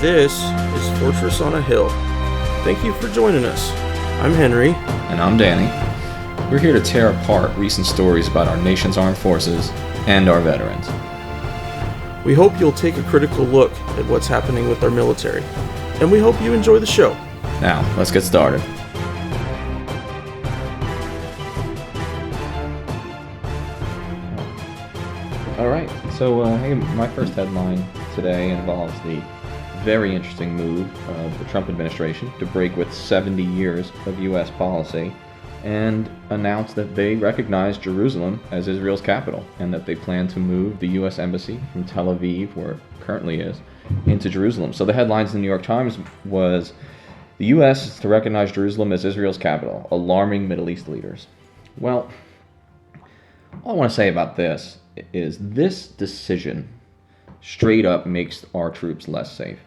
This is Fortress on a Hill. Thank you for joining us. I'm Henry. And I'm Danny. We're here to tear apart recent stories about our nation's armed forces and our veterans. We hope you'll take a critical look at what's happening with our military, and we hope you enjoy the show. Now, let's get started. All right, so my first headline today involves the very interesting move of the Trump administration to break with 70 years of U.S. policy and announce that they recognize Jerusalem as Israel's capital and that they plan to move the U.S. Embassy from Tel Aviv, where it currently is, into Jerusalem. So the headlines in the New York Times was, the U.S. is to recognize Jerusalem as Israel's capital, alarming Middle East leaders. Well, all I want to say about this is this decision straight up makes our troops less safe.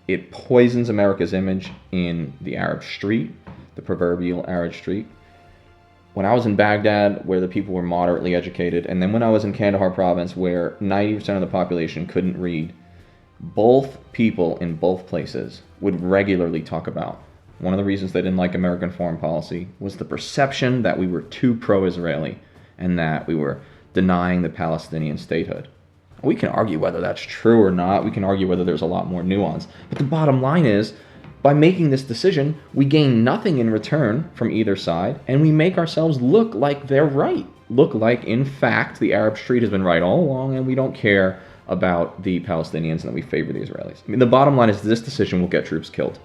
It poisons America's image in the Arab street, the proverbial Arab street. When I was in Baghdad, where the people were moderately educated, and then when I was in Kandahar province, where 90% of the population couldn't read, both people in both places would regularly talk about one of the reasons they didn't like American foreign policy was the perception that we were too pro-Israeli and that we were denying the Palestinian statehood. We can argue whether that's true or not. We can argue whether there's a lot more nuance. But the bottom line is, by making this decision, we gain nothing in return from either side, and we make ourselves look like they're right. Look like, in fact, the Arab street has been right all along, and we don't care about the Palestinians and that we favor the Israelis. I mean, the bottom line is this decision will get troops killed.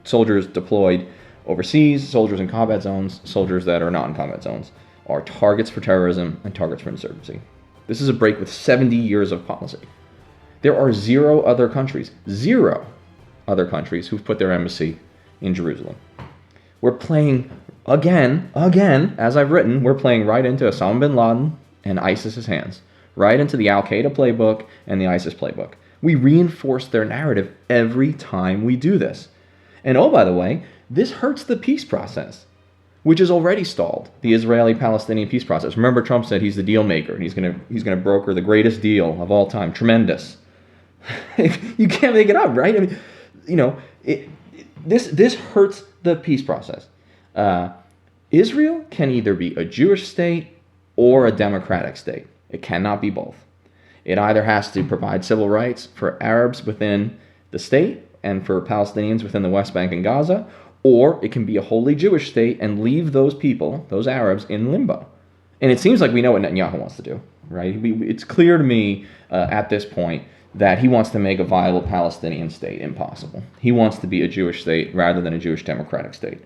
Soldiers deployed overseas, soldiers in combat zones, soldiers that are not in combat zones, are targets for terrorism and targets for insurgency. This is a break with 70 years of policy. There are zero other countries who've put their embassy in Jerusalem. We're playing, again, as I've written, we're playing right into Osama bin Laden and ISIS's hands, right into the Al-Qaeda playbook and the ISIS playbook. We reinforce their narrative every time we do this. And oh, by the way, this hurts the peace process, which is already stalled, the Israeli-Palestinian peace process. Remember, Trump said he's the deal maker, and he's gonna broker the greatest deal of all time. Tremendous. You can't make it up, right? I mean, you know, this hurts the peace process. Israel can either be a Jewish state or a democratic state. It cannot be both. It either has to provide civil rights for Arabs within the state and for Palestinians within the West Bank and Gaza, or it can be a wholly Jewish state and leave those people, those Arabs, in limbo. And it seems like we know what Netanyahu wants to do, right? It's clear to me at this point that he wants to make a viable Palestinian state impossible. He wants to be a Jewish state rather than a Jewish democratic state.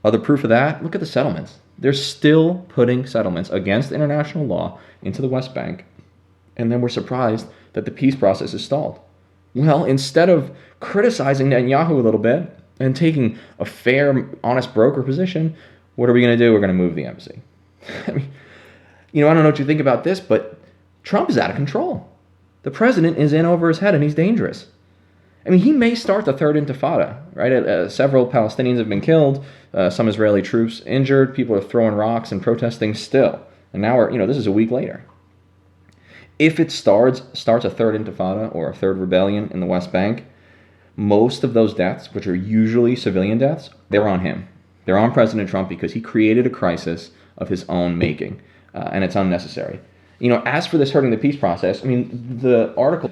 Other proof of that, look at the settlements. They're still putting settlements against international law into the West Bank, and then we're surprised that the peace process is stalled. Well, instead of criticizing Netanyahu a little bit and taking a fair, honest broker position, what are we going to do? We're going to move the embassy. I mean, I don't know what you think about this, but Trump is out of control. The president is in over his head, and he's dangerous. I mean, he may start the third intifada, right? Several Palestinians have been killed, some Israeli troops injured, people are throwing rocks and protesting still. And now this is a week later. If it starts a third intifada or a third rebellion in the West Bank, most of those deaths, which are usually civilian deaths, they're on him. They're on President Trump because he created a crisis of his own making, and it's unnecessary. As for this hurting the peace process, I mean, the article,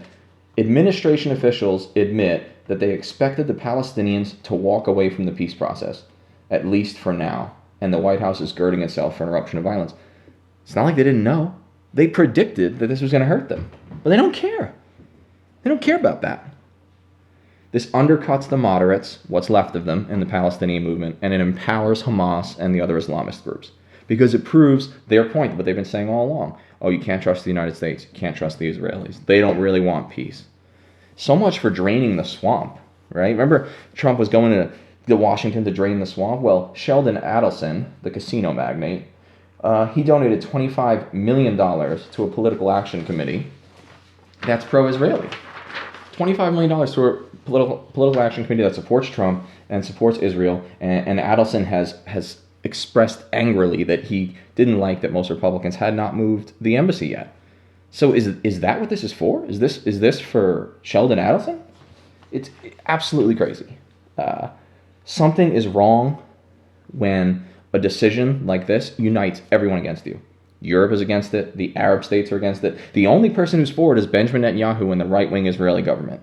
administration officials admit that they expected the Palestinians to walk away from the peace process, at least for now, and the White House is girding itself for an eruption of violence. It's not like they didn't know. They predicted that this was going to hurt them, but they don't care. They don't care about that. This undercuts the moderates, what's left of them, in the Palestinian movement, and it empowers Hamas and the other Islamist groups because it proves their point, what they've been saying all along. Oh, you can't trust the United States. You can't trust the Israelis. They don't really want peace. So much for draining the swamp, right? Remember, Trump was going to Washington to drain the swamp? Well, Sheldon Adelson, the casino magnate, he donated $25 million to a political action committee that's pro-Israeli. $25 million to a political action committee that supports Trump and supports Israel. And Adelson has expressed angrily that he didn't like that most Republicans had not moved the embassy yet. So is that what this is for? Is this for Sheldon Adelson? It's absolutely crazy. Something is wrong when a decision like this unites everyone against you. Europe is against it. The Arab states are against it. The only person who's for it is Benjamin Netanyahu and the right-wing Israeli government.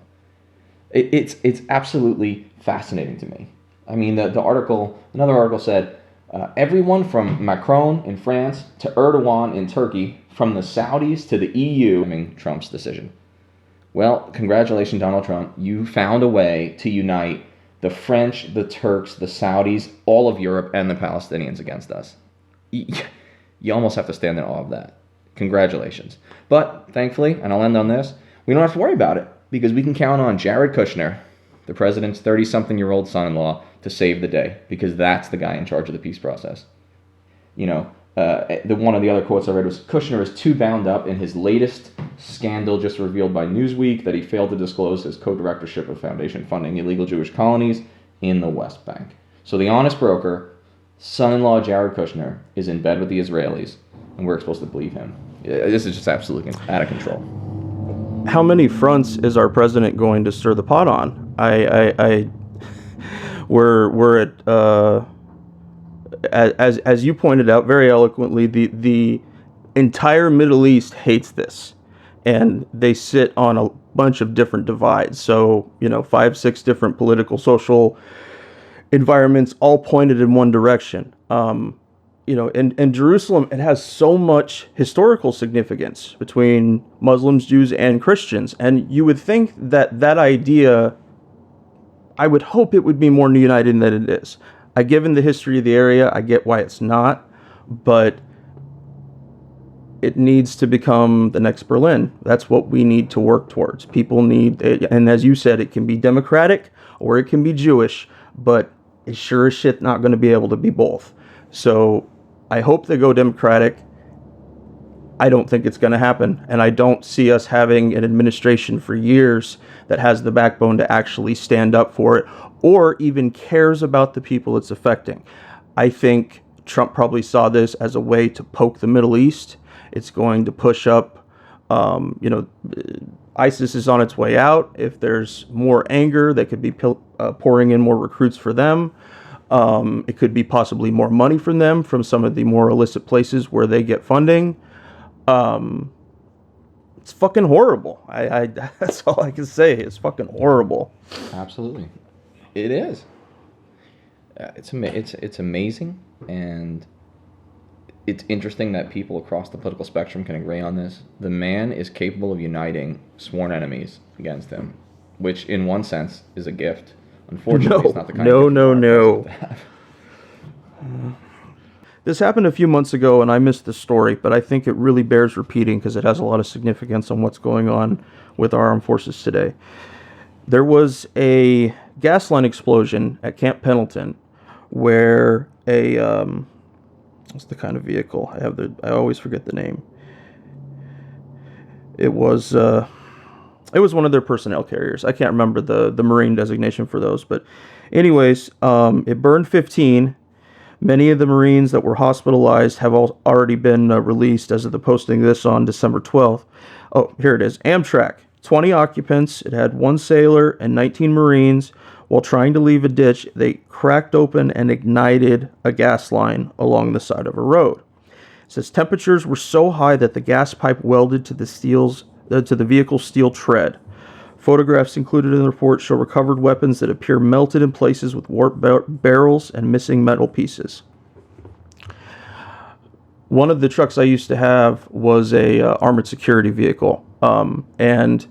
It's absolutely fascinating to me. I mean, another article said, everyone from Macron in France to Erdogan in Turkey, from the Saudis to the EU, Trump's decision. Well, congratulations, Donald Trump. You found a way to unite the French, the Turks, the Saudis, all of Europe, and the Palestinians against us. You almost have to stand in awe of that. Congratulations. But thankfully, and I'll end on this, we don't have to worry about it because we can count on Jared Kushner, the president's 30-something-year-old son-in-law, to save the day because that's the guy in charge of the peace process. One of the other quotes I read was, Kushner is too bound up in his latest scandal just revealed by Newsweek that he failed to disclose his co-directorship of foundation funding illegal Jewish colonies in the West Bank. So the honest broker, son-in-law Jared Kushner, is in bed with the Israelis, and we're supposed to believe him. This is just absolutely out of control. How many fronts is our president going to stir the pot on? We're at as you pointed out very eloquently, the entire Middle East hates this, and they sit on a bunch of different divides. So 5-6 different political, social environments all pointed in one direction. In Jerusalem, it has so much historical significance between Muslims, Jews, and Christians, and you would think that idea, I would hope it would be more united than it is. Given the history of the area, I get why it's not, but it needs to become the next Berlin. That's what we need to work towards. People need, and as you said, it can be democratic or it can be Jewish, but it's sure as shit not going to be able to be both. So I hope they go democratic. I don't think it's going to happen, and I don't see us having an administration for years that has the backbone to actually stand up for it or even cares about the people it's affecting. I think Trump probably saw this as a way to poke the Middle East. It's going to push up, ISIS is on its way out. If there's more anger, they could be pouring in more recruits for them. It could be possibly more money from them from some of the more illicit places where they get funding. It's fucking horrible. I that's all I can say. It's fucking horrible. Absolutely, it is. It's amazing, and it's interesting that people across the political spectrum can agree on this. The man is capable of uniting sworn enemies against him, which in one sense is a gift. Unfortunately, it's not the kind of gift No. This happened a few months ago, and I missed the story, but I think it really bears repeating because it has a lot of significance on what's going on with our armed forces today. There was a gas line explosion at Camp Pendleton where what's the kind of vehicle? I always forget the name. It was one of their personnel carriers. I can't remember the Marine designation for those, but anyways, it burned 15. Many of the Marines that were hospitalized have already been released as of the posting of this on December 12th. Oh, here it is. Amtrak, 20 occupants. It had 1 sailor and 19 Marines. While trying to leave a ditch, they cracked open and ignited a gas line along the side of a road. It says temperatures were so high that the gas pipe welded to the vehicle's steel tread. Photographs included in the report show recovered weapons that appear melted in places with warped barrels and missing metal pieces. One of the trucks I used to have was a armored security vehicle, and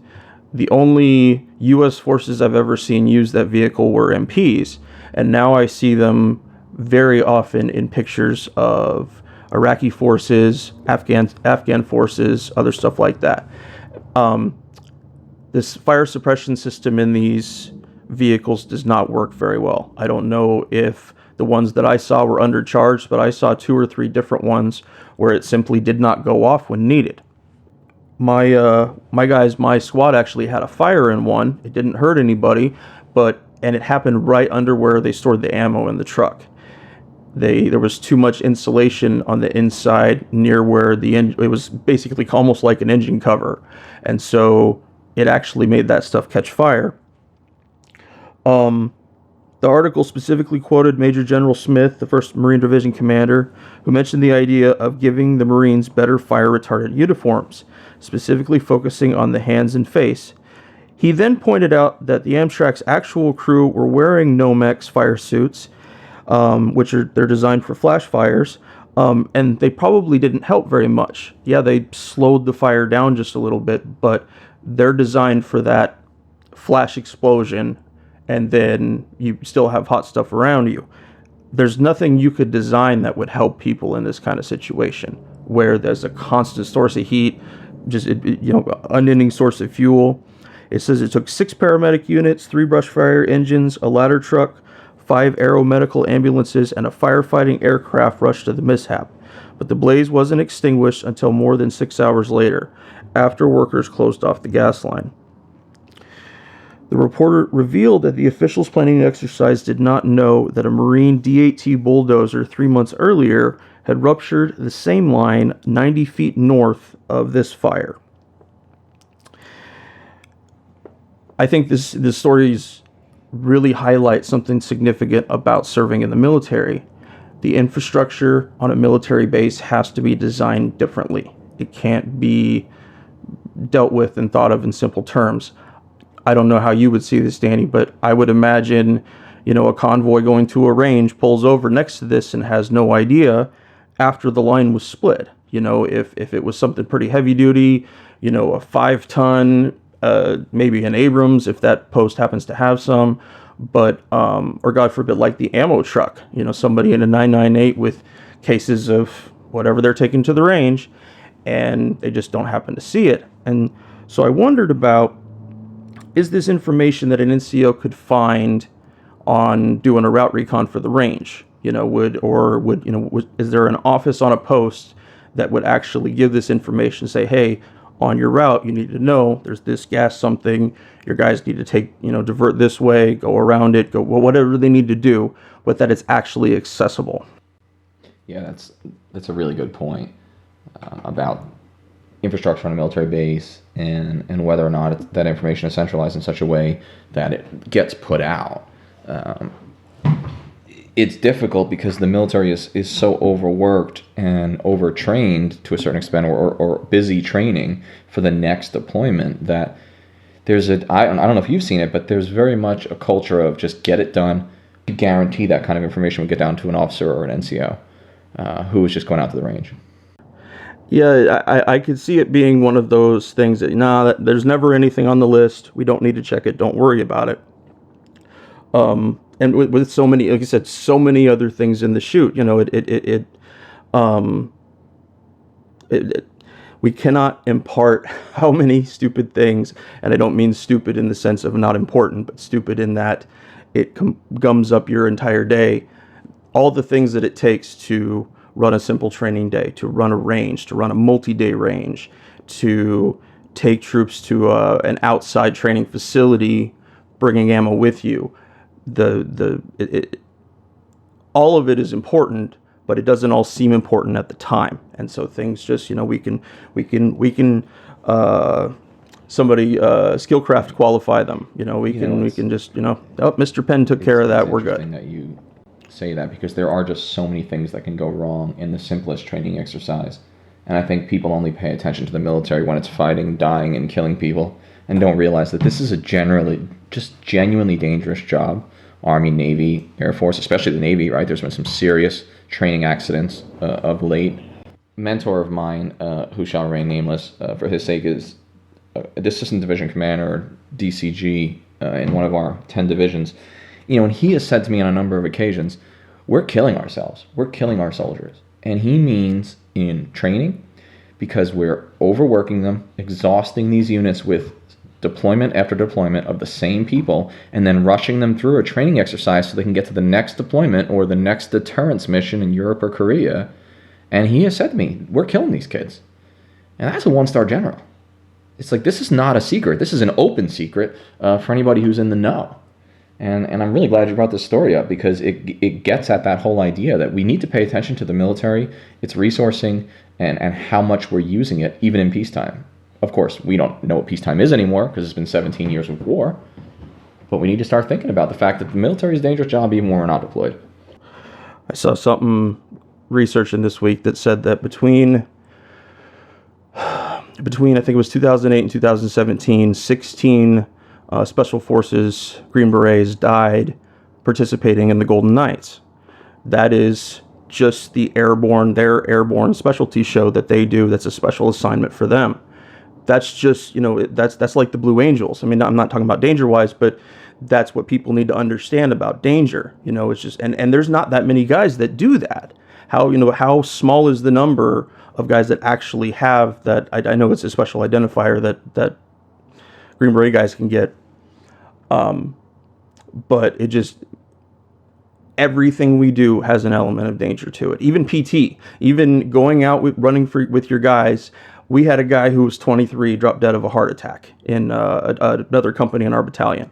the only U.S. forces I've ever seen use that vehicle were MPs, and now I see them very often in pictures of Iraqi forces, Afghan forces, other stuff like that. This fire suppression system in these vehicles does not work very well. I don't know if the ones that I saw were undercharged, but I saw 2 or 3 different ones where it simply did not go off when needed. My squad actually had a fire in one. It didn't hurt anybody, and it happened right under where they stored the ammo in the truck. There was too much insulation on the inside near where it was basically almost like an engine cover, and so it actually made that stuff catch fire. The article specifically quoted Major General Smith, the 1st Marine Division commander, who mentioned the idea of giving the Marines better fire-retardant uniforms, specifically focusing on the hands and face. He then pointed out that the Amtrak's actual crew were wearing Nomex fire suits, they're designed for flash fires, and they probably didn't help very much. Yeah, they slowed the fire down just a little bit, but they're designed for that flash explosion, and then you still have hot stuff around you. There's nothing you could design that would help people in this kind of situation, where there's a constant source of heat, unending source of fuel. It says it took 6 paramedic units, 3 brush fire engines, a ladder truck, 5 aeromedical ambulances, and a firefighting aircraft rushed to the mishap. But the blaze wasn't extinguished until more than 6 hours later, after workers closed off the gas line. The reporter revealed that the officials planning the exercise did not know that a Marine D-8T bulldozer 3 months earlier had ruptured the same line 90 feet north of this fire. I think this stories really highlight something significant about serving in the military. The infrastructure on a military base has to be designed differently. It can't be dealt with and thought of in simple terms. I don't know how you would see this, Danny, but I would imagine, a convoy going to a range pulls over next to this and has no idea after the line was split. If it was something pretty heavy duty, a 5-ton, maybe an Abrams, if that post happens to have some, but, or God forbid, like the ammo truck, somebody in a 998 with cases of whatever they're taking to the range, and they just don't happen to see it. And so I wondered about, is this information that an NCO could find on doing a route recon for the range? Is there an office on a post that would actually give this information, say, hey, on your route, you need to know there's this gas something, your guys need to take, divert this way, go around it, whatever they need to do, but that it's actually accessible. Yeah, that's a really good point about infrastructure on a military base and whether or not that information is centralized in such a way that it gets put out. It's difficult because the military is so overworked and overtrained to a certain extent, or busy training for the next deployment, that I don't know if you've seen it, but there's very much a culture of just get it done. You guarantee that kind of information would get down to an officer or an NCO who was just going out to the range. Yeah, I could see it being one of those things that, there's never anything on the list. We don't need to check it. Don't worry about it. And with so many, like I said, so many other things in the chute, we cannot impart how many stupid things, and I don't mean stupid in the sense of not important, but stupid in that it gums up your entire day. All the things that it takes to run a simple training day, to run a range, to run a multi-day range, to take troops to an outside training facility, bringing ammo with you. All of it is important, but it doesn't all seem important at the time, and so things just we can somebody skillcraft qualify them. We can just Mr. Penn took care of that. We're good. That you say that, because there are just so many things that can go wrong in the simplest training exercise, and I think people only pay attention to the military when it's fighting, dying, and killing people, and don't realize that this is a genuinely dangerous job. Army, Navy, Air Force, especially the Navy, right? There's been some serious training accidents of late. A mentor of mine, who shall remain nameless for his sake, is the Assistant Division Commander, DCG, in one of our 10 divisions. And he has said to me on a number of occasions, we're killing ourselves. We're killing our soldiers. And he means in training, because we're overworking them, exhausting these units with deployment after deployment of the same people, and then rushing them through a training exercise so they can get to the next deployment or the next deterrence mission in Europe or Korea. And he has said to me, we're killing these kids. And that's a 1-star general. It's like, this is not a secret. This is an open secret for anybody who's in the know. And I'm really glad you brought this story up, because it gets at that whole idea that we need to pay attention to the military, its resourcing, and how much we're using it, even in peacetime. Of course, we don't know what peacetime is anymore because it's been 17 years of war, but we need to start thinking about the fact that the military is a dangerous job even when we're not deployed. I saw something researching this week that said that between I think it was 2008 and 2017, 16 Special Forces Green Berets died participating in the Golden Knights. That is just their airborne specialty show that they do. That's a special assignment for them. That's just, that's like the Blue Angels. I mean, I'm not talking about danger-wise, but that's what people need to understand about danger. It's just, and there's not that many guys that do that. How small is the number of guys that actually have that? I know it's a special identifier that Green Beret guys can get. But it just, everything we do has an element of danger to it. Even PT, even going out running with your guys. We had a guy who was 23 drop dead of a heart attack in another company in our battalion.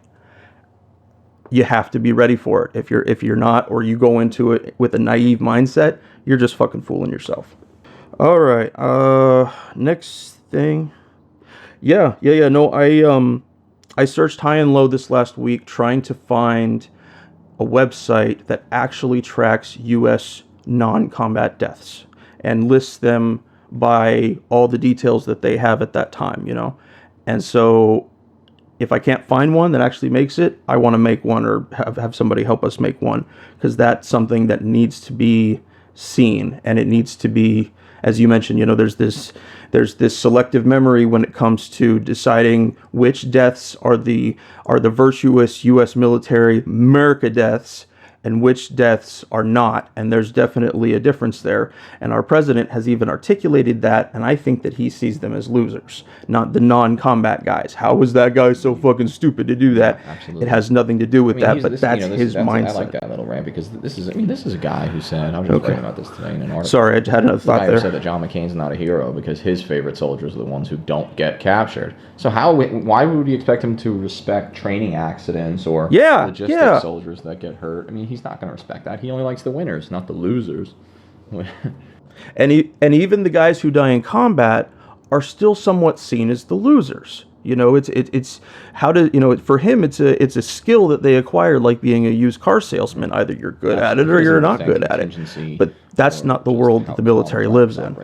You have to be ready for it. If you're not, or you go into it with a naive mindset, you're just fucking fooling yourself. All right. Next thing. Yeah. No, I searched high and low this last week trying to find a website that actually tracks U.S. non-combat deaths and lists them by all the details that they have at that time, And so if I can't find one that actually makes it, I want to make one, or have somebody help us make one, because that's something that needs to be seen, and it needs to be, as you mentioned, there's this selective memory when it comes to deciding which deaths are the virtuous U.S. military America deaths and which deaths are not. And there's definitely a difference there. And our president has even articulated that, and I think that he sees them as losers, not the non-combat guys. How was that guy so fucking stupid to do that? Absolutely. It has nothing to do with that, but that's his mindset. I like that little rant, because this is a guy who said, I was just writing about this today in an article. Sorry, I had another thought there. The guy who said that John McCain's not a hero because his favorite soldiers are the ones who don't get captured. So why would you expect him to respect training accidents or logistic soldiers that get hurt? I mean, he's not going to respect that. He only likes the winners, not the losers. and even the guys who die in combat are still somewhat seen as the losers. It's how to, for him, it's a skill that they acquire, like being a used car salesman. Either you're good at it or you're not good at it. But that's not the world that the military lives in.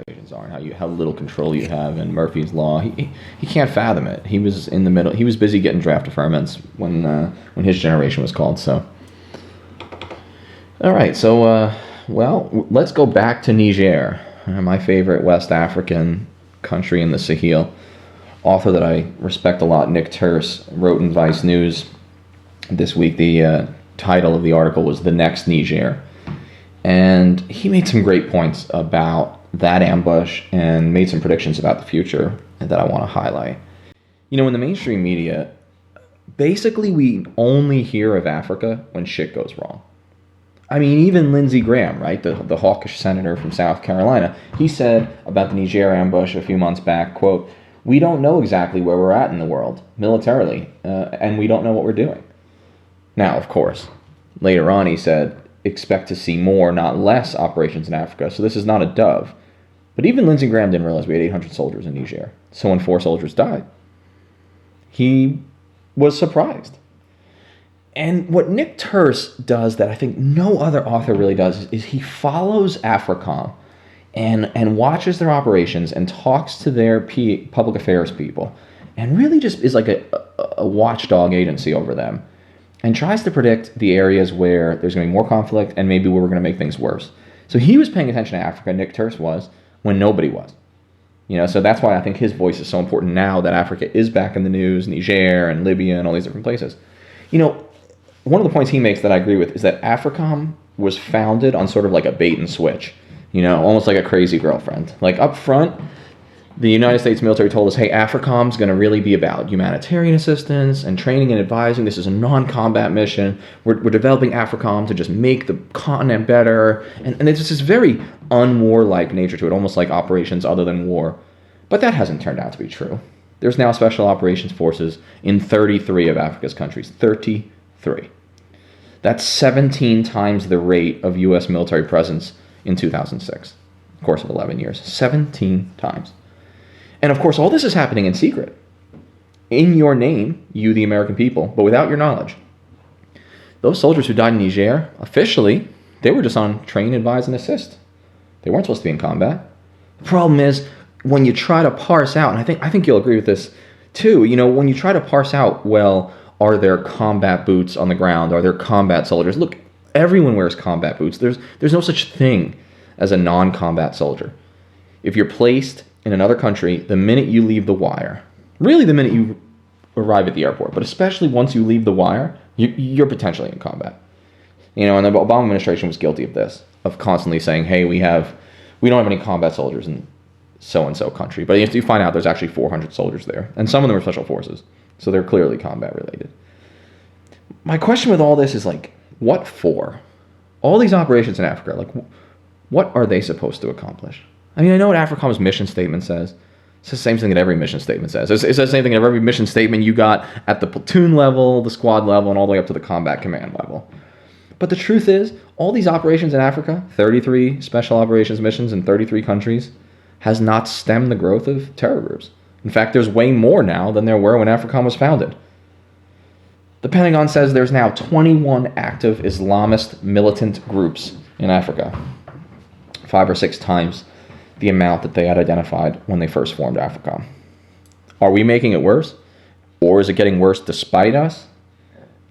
How little control you have. And Murphy's Law, he can't fathom it. He was in the middle. He was busy getting draft deferments when his generation was called. So, all right. So, let's go back to Niger, my favorite West African country in the Sahel. Author that I respect a lot, Nick Terse, wrote in Vice News this week. The title of the article was "The Next Niger," and he made some great points about that ambush and made some predictions about the future that I want to highlight. In the mainstream media, basically we only hear of Africa when shit goes wrong. I mean, even Lindsey Graham, right, the hawkish senator from South Carolina, he said about the Niger ambush a few months back, quote, "We don't know exactly where we're at in the world, militarily, and we don't know what we're doing." Now, of course, later on he said, expect to see more, not less, operations in Africa, so this is not a dove. But even Lindsey Graham didn't realize we had 800 soldiers in Niger. So when 4 soldiers died, he was surprised. And what Nick Terse does that I think no other author really does is he follows AFRICOM and watches their operations and talks to their public affairs people and really just is like a watchdog agency over them and tries to predict the areas where there's going to be more conflict and maybe where we're going to make things worse. So he was paying attention to Africa, Nick Terse was, when nobody was. So that's why I think his voice is so important now that Africa is back in the news, Niger and Libya and all these different places. One of the points he makes that I agree with is that AFRICOM was founded on sort of like a bait and switch. Almost like a crazy girlfriend. Like up front, the United States military told us, hey, AFRICOM's going to really be about humanitarian assistance and training and advising. This is a non-combat mission. We're developing AFRICOM to just make the continent better. And there's this very unwarlike nature to it, almost like operations other than war. But that hasn't turned out to be true. There's now special operations forces in 33 of Africa's countries. 33. That's 17 times the rate of U.S. military presence in 2006. Course of 11 years. 17 times. And of course, all this is happening in secret. In your name, you the American people, but without your knowledge. Those soldiers who died in Niger, officially, they were just on train, advise, and assist. They weren't supposed to be in combat. The problem is, when you try to parse out, and I think you'll agree with this too, when you try to parse out, well, are there combat boots on the ground? Are there combat soldiers? Look, everyone wears combat boots. There's no such thing as a non-combat soldier. If you're placed in another country, the minute you leave the wire, really the minute you arrive at the airport, but especially once you leave the wire, you're potentially in combat. And the Obama administration was guilty of this, of constantly saying, hey, we don't have any combat soldiers in so-and-so country. But you find out there's actually 400 soldiers there, and some of them are special forces, so they're clearly combat related. My question with all this is, what for? All these operations in Africa, what are they supposed to accomplish? I know what AFRICOM's mission statement says. It's the same thing that every mission statement says. It's the same thing that every mission statement you got at the platoon level, the squad level, and all the way up to the combat command level. But the truth is, all these operations in Africa, 33 special operations missions in 33 countries, has not stemmed the growth of terror groups. In fact, there's way more now than there were when AFRICOM was founded. The Pentagon says there's now 21 active Islamist militant groups in Africa, 5 or 6 times the amount that they had identified when they first formed AFRICOM. Are we making it worse? Or is it getting worse despite us?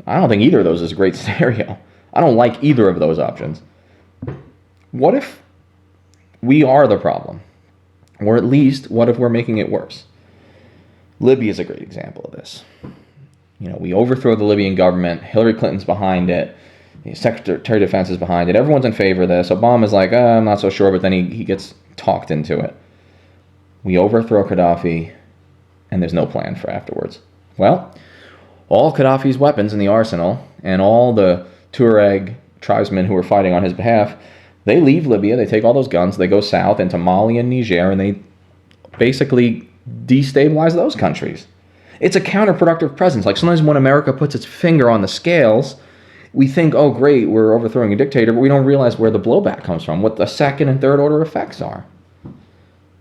I don't think either of those is a great scenario. I don't like either of those options. What if we are the problem? Or at least, what if we're making it worse? Libya is a great example of this. We overthrow the Libyan government. Hillary Clinton's behind it. The Secretary of Defense is behind it. Everyone's in favor of this. Obama's like, I'm not so sure, but then he gets talked into it. We overthrow Gaddafi, and there's no plan for afterwards. Well, all Gaddafi's weapons in the arsenal, and all the Tuareg tribesmen who are fighting on his behalf, they leave Libya, they take all those guns, they go south into Mali and Niger, and they basically destabilize those countries. It's a counterproductive presence. Sometimes when America puts its finger on the scales, we think, oh great, we're overthrowing a dictator, but we don't realize where the blowback comes from, what the second and third order effects are.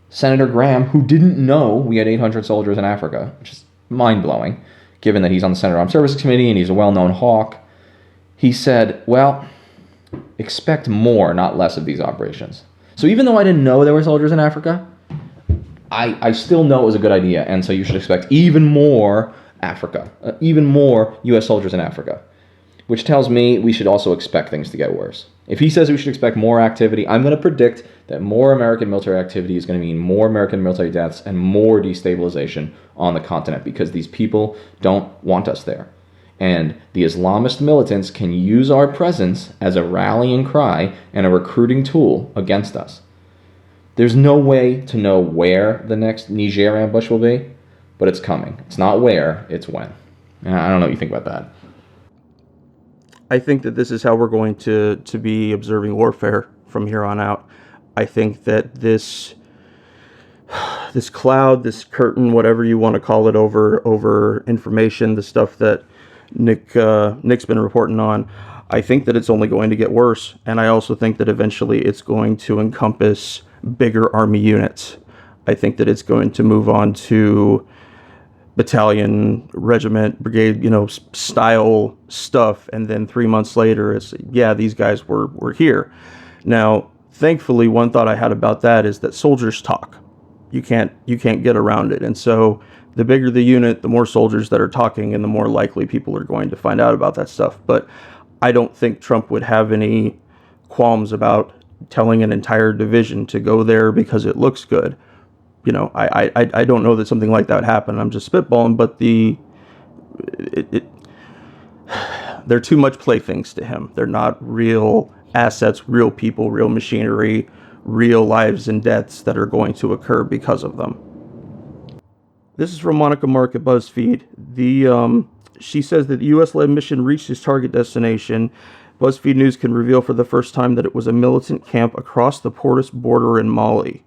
Senator Graham, who didn't know we had 800 soldiers in Africa, which is mind-blowing, given that he's on the Senate Armed Services Committee and he's a well-known hawk, he said, well, expect more, not less of these operations. So even though I didn't know there were soldiers in Africa, I still know it was a good idea, and so you should expect even more Africa, even more U.S. soldiers in Africa, which tells me we should also expect things to get worse. If he says we should expect more activity, I'm going to predict that more American military activity is going to mean more American military deaths and more destabilization on the continent, because these people don't want us there. And the Islamist militants can use our presence as a rallying cry and a recruiting tool against us. There's no way to know where the next Niger ambush will be, but it's coming. It's not where, it's when. And I don't know what you think about that. I think that this is how we're going to be observing warfare from here on out. I think that this cloud, this curtain, whatever you want to call it, over information, the stuff that Nick's been reporting on, I think that it's only going to get worse. And I also think that eventually it's going to encompass bigger army units. I think that it's going to move on to battalion, regiment, brigade, style stuff. And then 3 months later, it's, yeah, these guys were here. Now, thankfully, one thought I had about that is that soldiers talk. You can't get around it. And so the bigger the unit, the more soldiers that are talking, and the more likely people are going to find out about that stuff. But I don't think Trump would have any qualms about telling an entire division to go there because it looks good. I don't know that something like that would happen. I'm just spitballing, but they're too much playthings to him. They're not real assets, real people, real machinery, real lives and deaths that are going to occur because of them. This is from Monica Mark at BuzzFeed. She says that the U.S.-led mission reached its target destination. BuzzFeed News can reveal for the first time that it was a militant camp across the Portus border in Mali.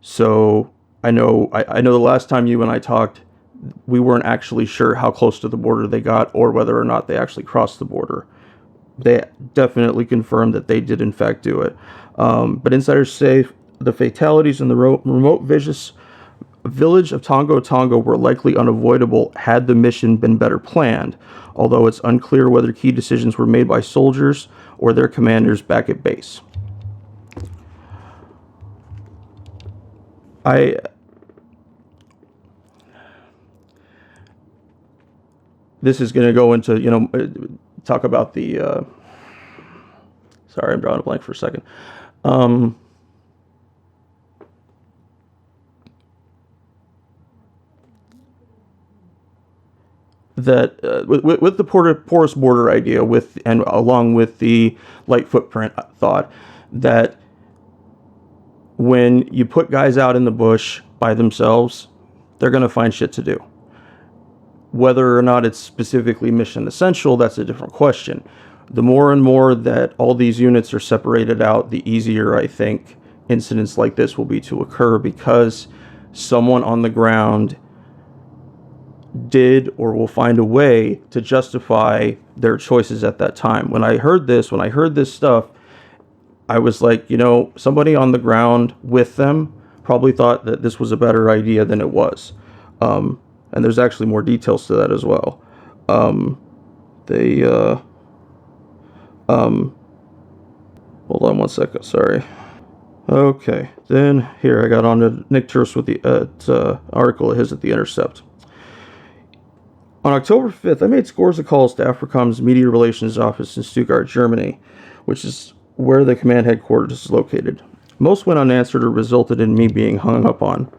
So I know the last time you and I talked, we weren't actually sure how close to the border they got or whether or not they actually crossed the border. they definitely confirmed that they did in fact do it. But insiders say the fatalities in the remote village of Tongo Tongo were likely unavoidable had the mission been better planned, although it's unclear whether key decisions were made by soldiers or their commanders back at base. This is going to go into, talk about the, sorry, I'm drawing a blank for a second. That with the porous border idea, and along with the light footprint thought, that when you put guys out in the bush by themselves, they're going to find shit to do. Whether or not it's specifically mission essential, that's a different question. The more and more that all these units are separated out, the easier I think incidents like this will be to occur, because someone on the ground did or will find a way to justify their choices at that time. When I heard this stuff, I was like, somebody on the ground with them probably thought that this was a better idea than it was. And there's actually more details to that as well. Hold on one second, sorry. Okay, then here I got on to Nick Turse with the article of his at The Intercept. On October 5th, I made scores of calls to AFRICOM's Media Relations Office in Stuttgart, Germany, which is where the command headquarters is located. Most went unanswered or resulted in me being hung up on.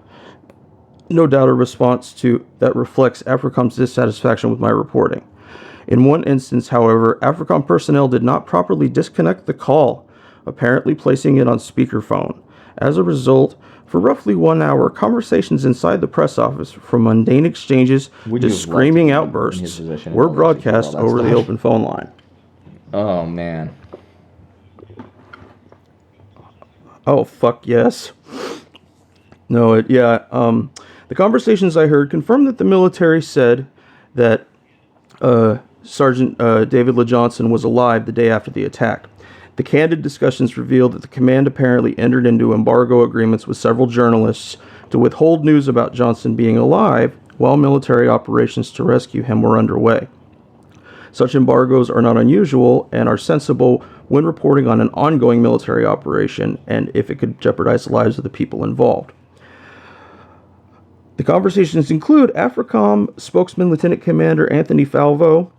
No doubt a response to that reflects AFRICOM's dissatisfaction with my reporting. In one instance, however, AFRICOM personnel did not properly disconnect the call, apparently placing it on speakerphone. As a result, for roughly 1 hour, conversations inside the press office, from mundane exchanges to screaming outbursts, were broadcast over the open phone line. Oh, man. Oh, fuck yes. No, the conversations I heard confirmed that the military said that Sergeant David Le Johnson was alive the day after the attack. The candid discussions revealed that the command apparently entered into embargo agreements with several journalists to withhold news about Johnson being alive while military operations to rescue him were underway. Such embargoes are not unusual and are sensible when reporting on an ongoing military operation and if it could jeopardize the lives of the people involved. The conversations include AFRICOM spokesman Lieutenant Commander Anthony Falvo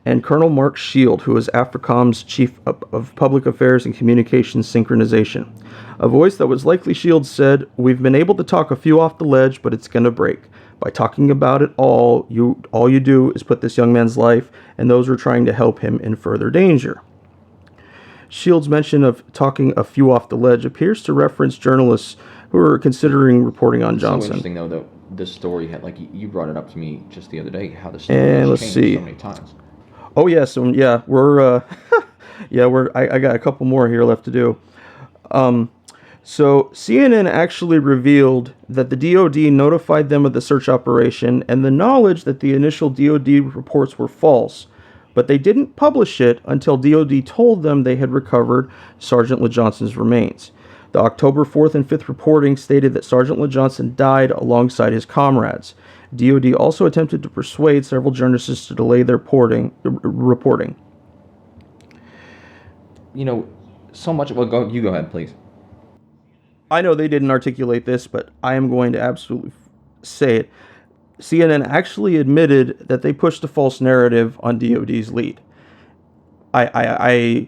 and Colonel Mark Shield, who is AFRICOM's Chief of Public Affairs and Communications Synchronization. A voice that was likely Shield said, "We've been able to talk a few off the ledge, but it's going to break. By talking about it all you do is put this young man's life and those who are trying to help him in further danger." Shield's mention of talking a few off the ledge appears to reference journalists who are considering reporting on Johnson. It's so interesting, though, that this story had, like, you brought it up to me just the other day, how the story has changed so many times. Oh yes, we're I got a couple more here left to do. So CNN actually revealed that the DoD notified them of the search operation and the knowledge that the initial DoD reports were false, but they didn't publish it until DoD told them they had recovered Sergeant Le Johnson's remains. The October 4th and 5th reporting stated that Sergeant Le Johnson died alongside his comrades. DoD also attempted to persuade several journalists to delay their reporting. So much. Well, you go ahead, please. I know they didn't articulate this, but I am going to absolutely say it. CNN actually admitted that they pushed a false narrative on DoD's lead. That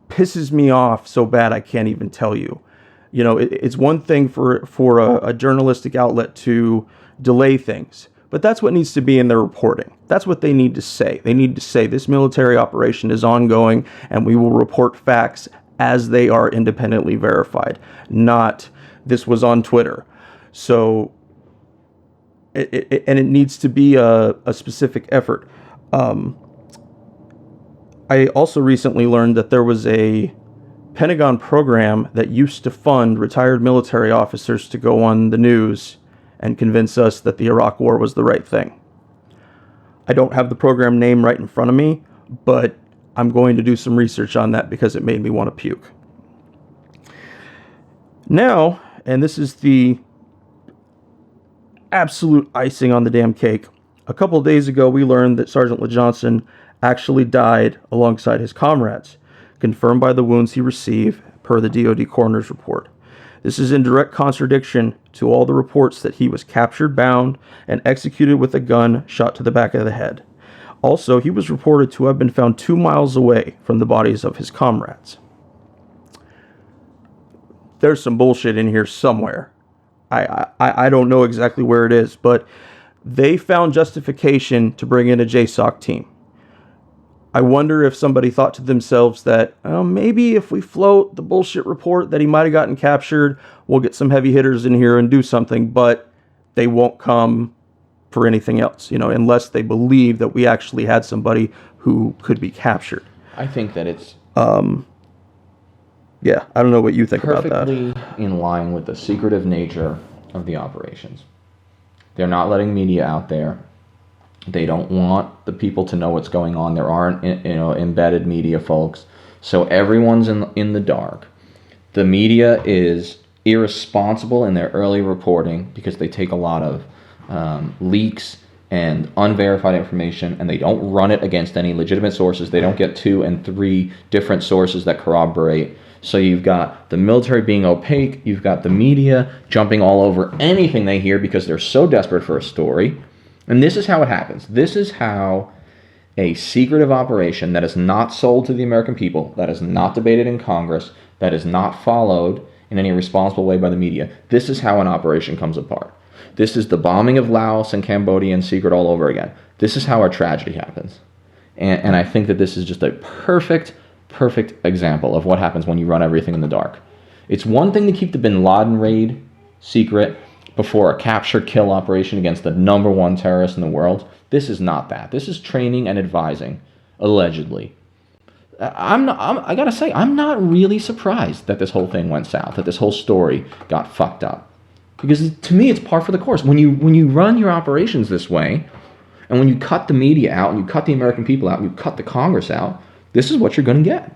pisses me off so bad I can't even tell you. It's one thing for a journalistic outlet to delay things, but that's what needs to be in their reporting. That's what they need to say. They need to say this military operation is ongoing and we will report facts as they are independently verified, not this was on Twitter. So it needs to be a specific effort. I also recently learned that there was a Pentagon program that used to fund retired military officers to go on the news and convince us that the Iraq War was the right thing. I don't have the program name right in front of me, but I'm going to do some research on that because it made me want to puke. Now, and this is the absolute icing on the damn cake, a couple of days ago we learned that Sergeant Johnson actually died alongside his comrades, confirmed by the wounds he received per the DoD coroner's report. This is in direct contradiction to all the reports that he was captured, bound, and executed with a gun shot to the back of the head. Also, he was reported to have been found 2 miles away from the bodies of his comrades. There's some bullshit in here somewhere. I don't know exactly where it is, but they found justification to bring in a JSOC team. I wonder if somebody thought to themselves that maybe if we float the bullshit report that he might have gotten captured, we'll get some heavy hitters in here and do something, but they won't come for anything else, unless they believe that we actually had somebody who could be captured. I think that it's yeah, I don't know what you think about that. perfectly in line with the secretive nature of the operations. They're not letting media out there. They don't want the people to know what's going on. There aren't, embedded media folks. So everyone's in the dark. The media is irresponsible in their early reporting because they take a lot of leaks and unverified information, and they don't run it against any legitimate sources. They don't get 2 and 3 different sources that corroborate. So you've got the military being opaque. You've got the media jumping all over anything they hear because they're so desperate for a story. And this is how it happens. This is how a secretive operation that is not sold to the American people, that is not debated in Congress, that is not followed in any responsible way by the media, this is how an operation comes apart. This is the bombing of Laos and Cambodia in secret all over again. This is how our tragedy happens. And I think that this is just a perfect example of what happens when you run everything in the dark. It's one thing to keep the bin Laden raid secret before a capture-kill operation against the #1 terrorist in the world. This is not that. This is training and advising, allegedly. I gotta say, I'm not really surprised that this whole thing went south, that this whole story got fucked up. Because to me, it's par for the course. When you run your operations this way, and when you cut the media out, and you cut the American people out, and you cut the Congress out, this is what you're going to get.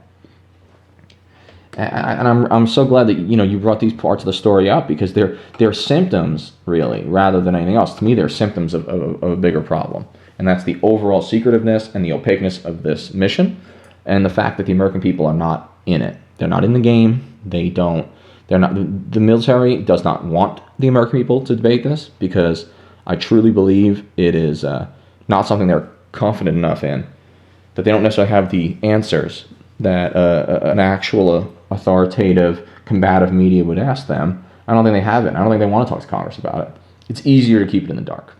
And I'm so glad that you brought these parts of the story up, because they're symptoms, really, rather than anything else. To me, they're symptoms of a bigger problem, and that's the overall secretiveness and the opaqueness of this mission, and the fact that the American people are not in it. They're not in the game. They're not. The military does not want the American people to debate this, because I truly believe it is not something they're confident enough in, that they don't necessarily have the answers that an actual authoritative, combative media would ask them. I don't think they have it. I don't think they want to talk to Congress about it. It's easier to keep it in the dark.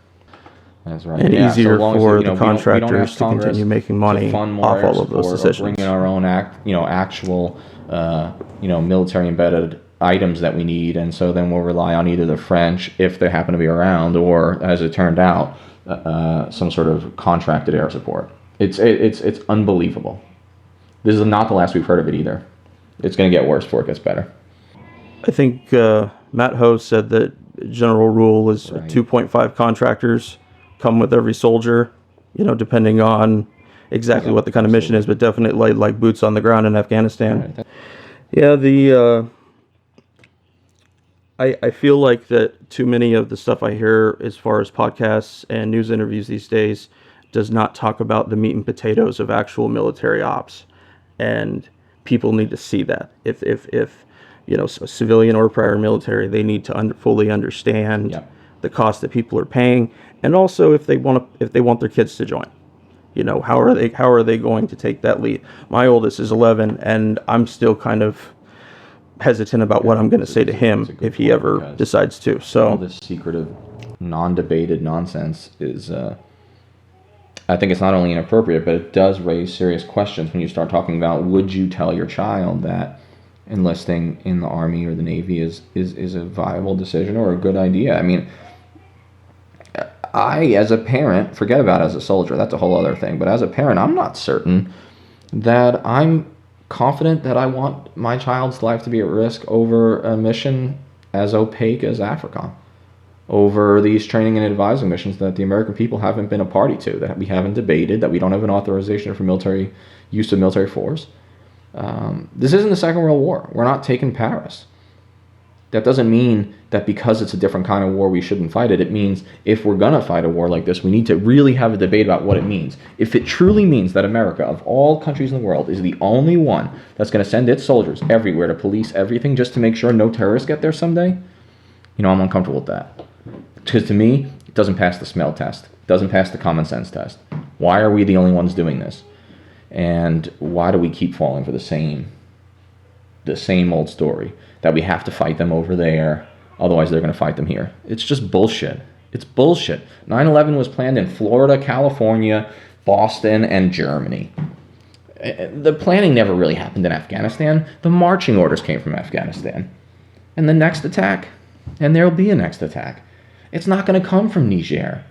That's right. And easier for the we contractors to Congress continue making money off all of those decisions. Or bring in our own actual military embedded items that we need, and so then we'll rely on either the French, if they happen to be around, or, as it turned out, some sort of contracted air support. It's unbelievable. This is not the last we've heard of it either. It's going to get worse before it gets better. I think Matt Ho said that general rule is Right. 2.5 contractors come with every soldier, depending on exactly what the kind of mission is, but definitely like boots on the ground in Afghanistan. Right. Yeah, I feel like that too many of the stuff I hear as far as podcasts and news interviews these days does not talk about the meat and potatoes of actual military ops, and people need to see that. If a civilian or prior military, they need to fully understand the cost that people are paying, and also if they want their kids to join. How are they going to take that lead? My oldest is 11, and I'm still kind of hesitant about what I'm going to say to him if he ever decides to. So all this secretive, non-debated nonsense is, I think it's not only inappropriate, but it does raise serious questions when you start talking about, would you tell your child that enlisting in the Army or the Navy is a viable decision or a good idea? I mean, I, as a parent, forget about as a soldier, that's a whole other thing, but as a parent, I'm not certain that I'm confident that I want my child's life to be at risk over a mission as opaque as AFRICOM. over these training and advising missions that the American people haven't been a party to, that we haven't debated, that we don't have an authorization for military use of military force. This isn't the Second World War. We're not taking Paris. That doesn't mean that because it's a different kind of war, we shouldn't fight it. It means if we're going to fight a war like this, we need to really have a debate about what it means. If it truly means that America, of all countries in the world, is the only one that's going to send its soldiers everywhere to police everything just to make sure no terrorists get there someday, I'm uncomfortable with that. Because to me, it doesn't pass the smell test. It doesn't pass the common sense test. Why are we the only ones doing this? And why do we keep falling for the same old story? That we have to fight them over there, otherwise they're going to fight them here. It's just bullshit. It's bullshit. 9/11 was planned in Florida, California, Boston, and Germany. The planning never really happened in Afghanistan. The marching orders came from Afghanistan. And the next attack, and there'll be a next attack, it's not going to come from Niger.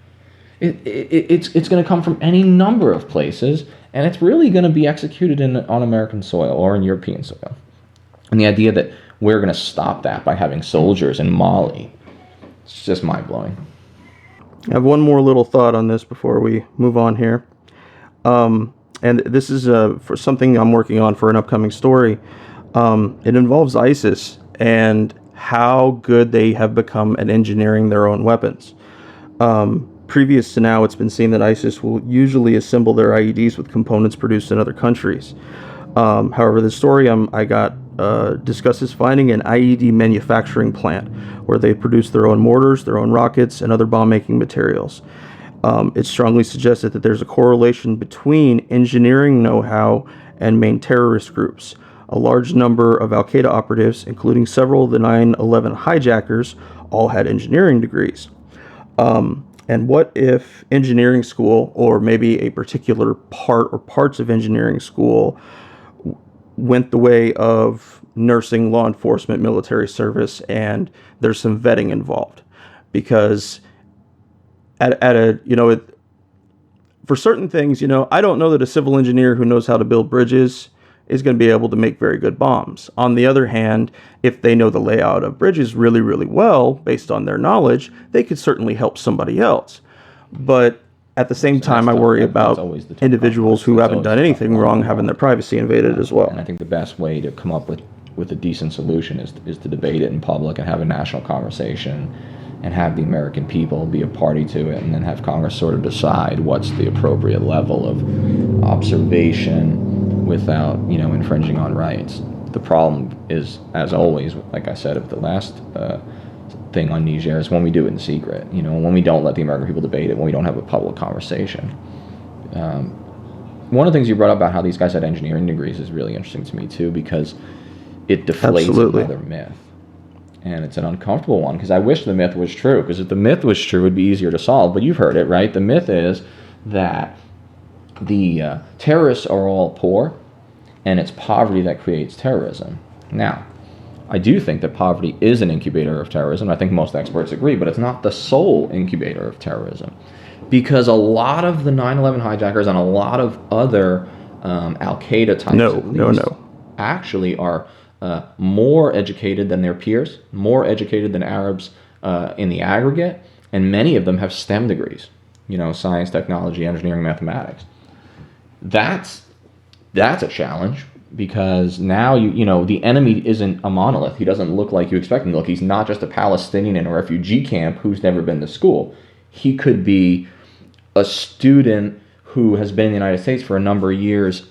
It's going to come from any number of places, and it's really going to be executed on American soil or in European soil. And the idea that we're going to stop that by having soldiers in Mali, it's just mind-blowing. I have one more little thought on this before we move on here. And this is for something I'm working on for an upcoming story. It involves ISIS and how good they have become at engineering their own weapons. Previous to now, it's been seen that ISIS will usually assemble their IEDs with components produced in other countries. However, the story I got discusses finding an IED manufacturing plant where they produce their own mortars, their own rockets, and other bomb-making materials. It's strongly suggested that there's a correlation between engineering know-how and main terrorist groups. A large number of Al-Qaeda operatives, including several of the 9/11 hijackers, all had engineering degrees. And what if engineering school, or maybe a particular part or parts of engineering school, went the way of nursing, law enforcement, military service, and there's some vetting involved? Because for certain things, I don't know that a civil engineer who knows how to build bridges is going to be able to make very good bombs. On the other hand, if they know the layout of bridges really, really well, based on their knowledge, they could certainly help somebody else. But at the same time, I worry about individuals who haven't done anything wrong having their privacy invaded as well. And I think the best way to come up with a decent solution is to debate it in public and have a national conversation and have the American people be a party to it, and then have Congress sort of decide what's the appropriate level of observation without, infringing on rights. The problem is, as always, like I said, of the last thing on Niger, is when we do it in secret, when we don't let the American people debate it, when we don't have a public conversation. One of the things you brought up about how these guys had engineering degrees is really interesting to me too, because it deflates another myth. And it's an uncomfortable one, because I wish the myth was true, because if the myth was true, it would be easier to solve. But you've heard it, right? The myth is that the terrorists are all poor, and it's poverty that creates terrorism. Now, I do think that poverty is an incubator of terrorism. I think most experts agree, but it's not the sole incubator of terrorism. Because a lot of the 9/11 hijackers and a lot of other Al-Qaeda types actually are more educated than their peers, more educated than Arabs in the aggregate, and many of them have STEM degrees, science, technology, engineering, mathematics. That's a challenge, because now the enemy isn't a monolith. He doesn't look like you expect him to look. He's not just a Palestinian in a refugee camp who's never been to school. He could be a student who has been in the United States for a number of years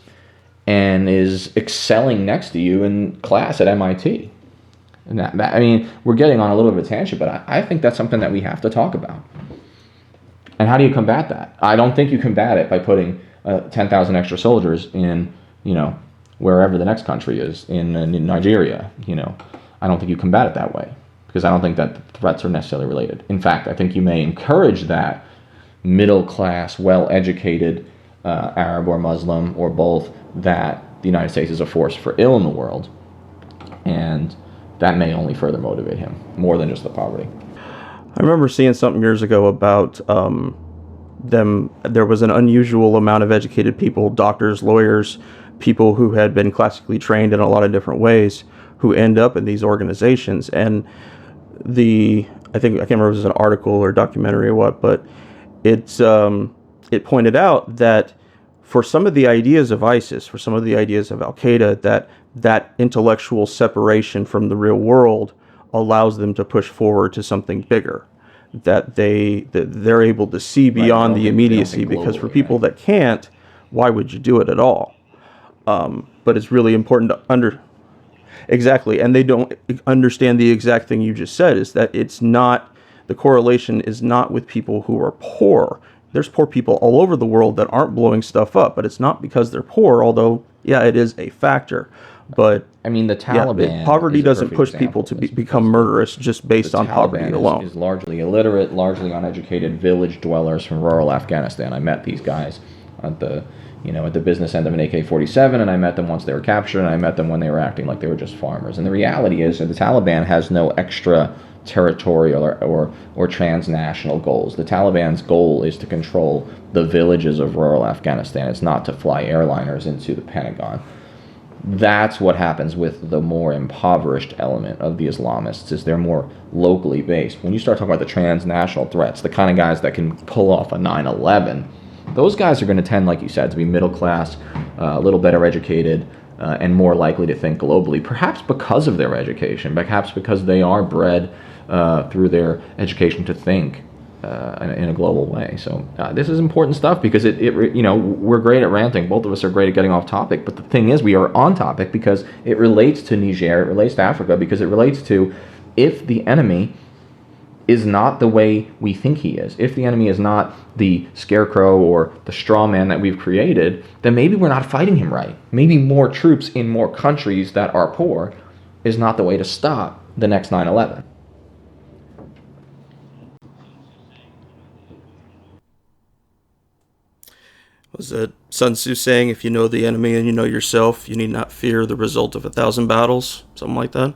and is excelling next to you in class at MIT. And we're getting on a little bit of a tangent, but I think that's something that we have to talk about. And how do you combat that? I don't think you combat it by putting 10,000 extra soldiers in, wherever the next country is, in Nigeria. I don't think you combat it that way, because I don't think that the threats are necessarily related. In fact, I think you may encourage that middle-class, well-educated Arab or Muslim or both, that the United States is a force for ill in the world, and that may only further motivate him, more than just the poverty. I remember seeing something years ago about there was an unusual amount of educated people, doctors, lawyers, people who had been classically trained in a lot of different ways, who end up in these organizations. And the I can't remember if it was an article or a documentary or what, but it pointed out that for some of the ideas of ISIS, for some of the ideas of Al Qaeda, that intellectual separation from the real world allows them to push forward to something bigger, that they're able to see beyond the immediacy. Because for people that can't, why would you do it at all? But it's really important to exactly, and they don't understand the exact thing you just said, is that it's not, the correlation is not with people who are poor. There's poor people all over the world that aren't blowing stuff up, but it's not because they're poor, although, yeah, it is a factor. But I mean, the Taliban. Poverty is a doesn't perfect push example people to of this, become because murderous just based the on poverty Taliban alone. is largely illiterate, largely uneducated village dwellers from rural Afghanistan. I met these guys at the business end of an AK-47, and I met them once they were captured, and I met them when they were acting like they were just farmers. And the reality is that the Taliban has no extra territorial or transnational goals. The Taliban's goal is to control the villages of rural Afghanistan. It's not to fly airliners into the Pentagon. That's what happens with the more impoverished element of the Islamists, is they're more locally based. When you start talking about the transnational threats, the kind of guys that can pull off a 9/11, those guys are going to tend, like you said, to be middle class, a little better educated, and more likely to think globally, perhaps because of their education, perhaps because they are bred through their education to think in a global way. So this is important stuff, because we're great at ranting. Both of us are great at getting off topic, but the thing is, we are on topic because it relates to Niger, it relates to Africa, because it relates to, if the enemy is not the way we think he is, if the enemy is not the scarecrow or the straw man that we've created, then maybe we're not fighting him right. Maybe more troops in more countries that are poor is not the way to stop the next 9/11. Was it Sun Tzu saying, if you know the enemy and you know yourself, you need not fear the result of 1,000 battles? Something like that?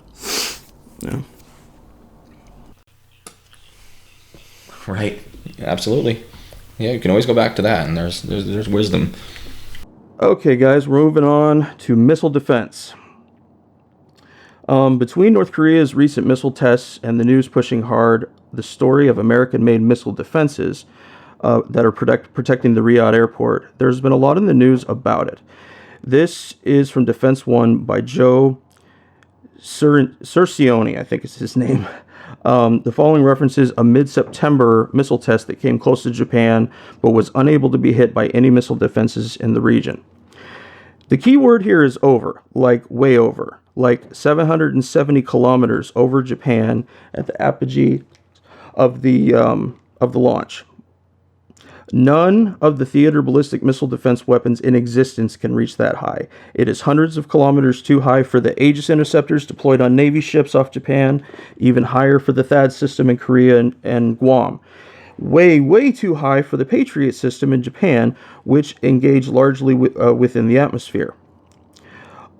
Yeah. Right. Absolutely. Yeah, you can always go back to that, and there's wisdom. Okay, guys, we're moving on to missile defense. Between North Korea's recent missile tests and the news pushing hard the story of American-made missile defenses that are protecting the Riyadh airport, there's been a lot in the news about it. This is from Defense One by Joe Cercioni, I think is his name. The following references a mid-September missile test that came close to Japan, but was unable to be hit by any missile defenses in the region. The key word here is over, like way over, like 770 kilometers over Japan at the apogee of the launch. None of the theater ballistic missile defense weapons in existence can reach that high. It is hundreds of kilometers too high for the Aegis interceptors deployed on Navy ships off Japan, even higher for the THAAD system in Korea and Guam. Way, way too high for the Patriot system in Japan, which engage largely within the atmosphere.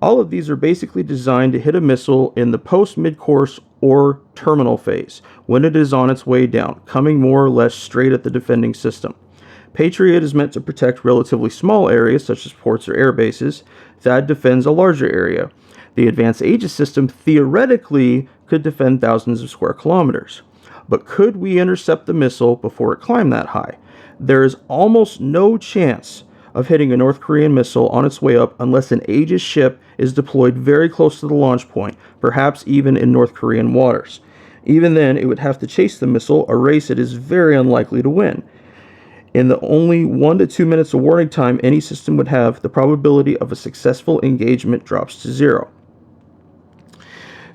All of these are basically designed to hit a missile in the post-mid-course or terminal phase, when it is on its way down, coming more or less straight at the defending system. Patriot is meant to protect relatively small areas, such as ports or air bases. THAAD defends a larger area. The advanced Aegis system theoretically could defend thousands of square kilometers. But could we intercept the missile before it climbed that high? There is almost no chance of hitting a North Korean missile on its way up unless an Aegis ship is deployed very close to the launch point, perhaps even in North Korean waters. Even then, it would have to chase the missile, a race it is very unlikely to win. In the only 1 to 2 minutes of warning time any system would have, the probability of a successful engagement drops to 0.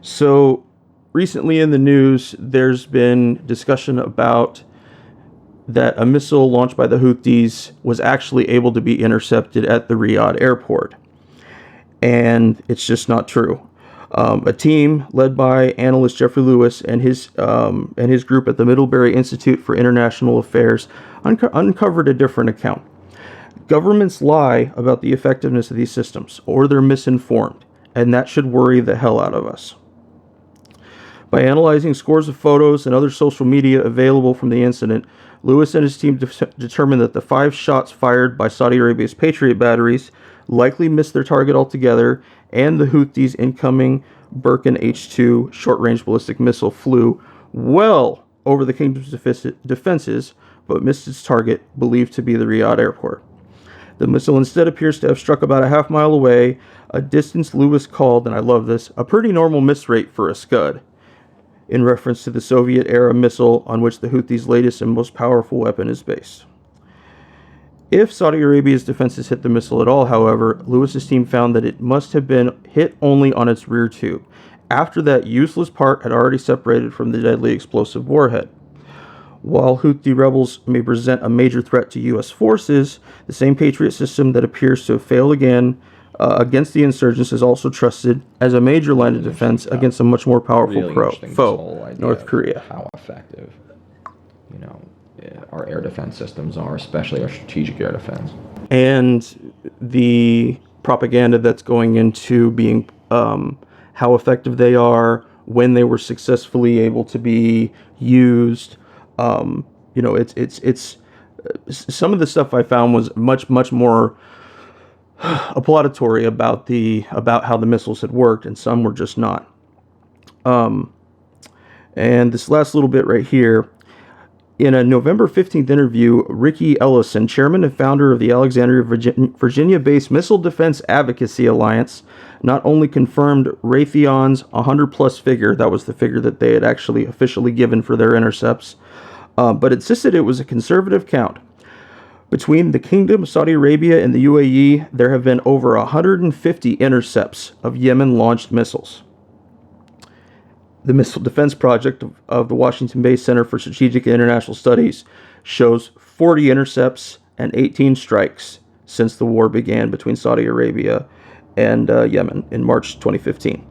So, recently in the news, there's been discussion about that a missile launched by the Houthis was actually able to be intercepted at the Riyadh airport. And it's just not true. A team led by analyst Jeffrey Lewis and his group at the Middlebury Institute for International Affairs uncovered a different account. Governments lie about the effectiveness of these systems, or they're misinformed, and that should worry the hell out of us. By analyzing scores of photos and other social media available from the incident, Lewis and his team determined that the 5 shots fired by Saudi Arabia's Patriot batteries likely missed their target altogether, and the Houthis' incoming Birkin H-2 short-range ballistic missile flew well over the kingdom's defenses, but missed its target, believed to be the Riyadh airport. The missile instead appears to have struck about a half mile away, a distance Lewis called, and I love this, a pretty normal miss rate for a Scud, in reference to the Soviet-era missile on which the Houthis' latest and most powerful weapon is based. If Saudi Arabia's defenses hit the missile at all, however, Lewis's team found that it must have been hit only on its rear tube. After that useless part had already separated from the deadly explosive warhead. While Houthi rebels may present a major threat to U.S. forces, the same Patriot system that appears to have failed again against the insurgents is also trusted as a major line of defense against a much more powerful foe, North Korea. How effective, our air defense systems are, especially our strategic air defense. And the propaganda that's going into being how effective they are, when they were successfully able to be used. It's some of the stuff I found was much more applauditory about how the missiles had worked, and some were just not. And this last little bit right here, in a November 15th interview, Ricky Ellison, chairman and founder of the Alexandria, Virginia-based Missile Defense Advocacy Alliance, not only confirmed Raytheon's 100-plus figure, that was the figure that they had actually officially given for their intercepts, but insisted it was a conservative count. Between the Kingdom of Saudi Arabia and the UAE, there have been over 150 intercepts of Yemen-launched missiles. The Missile Defense Project of the Washington-based Center for Strategic and International Studies shows 40 intercepts and 18 strikes since the war began between Saudi Arabia and Yemen in March 2015.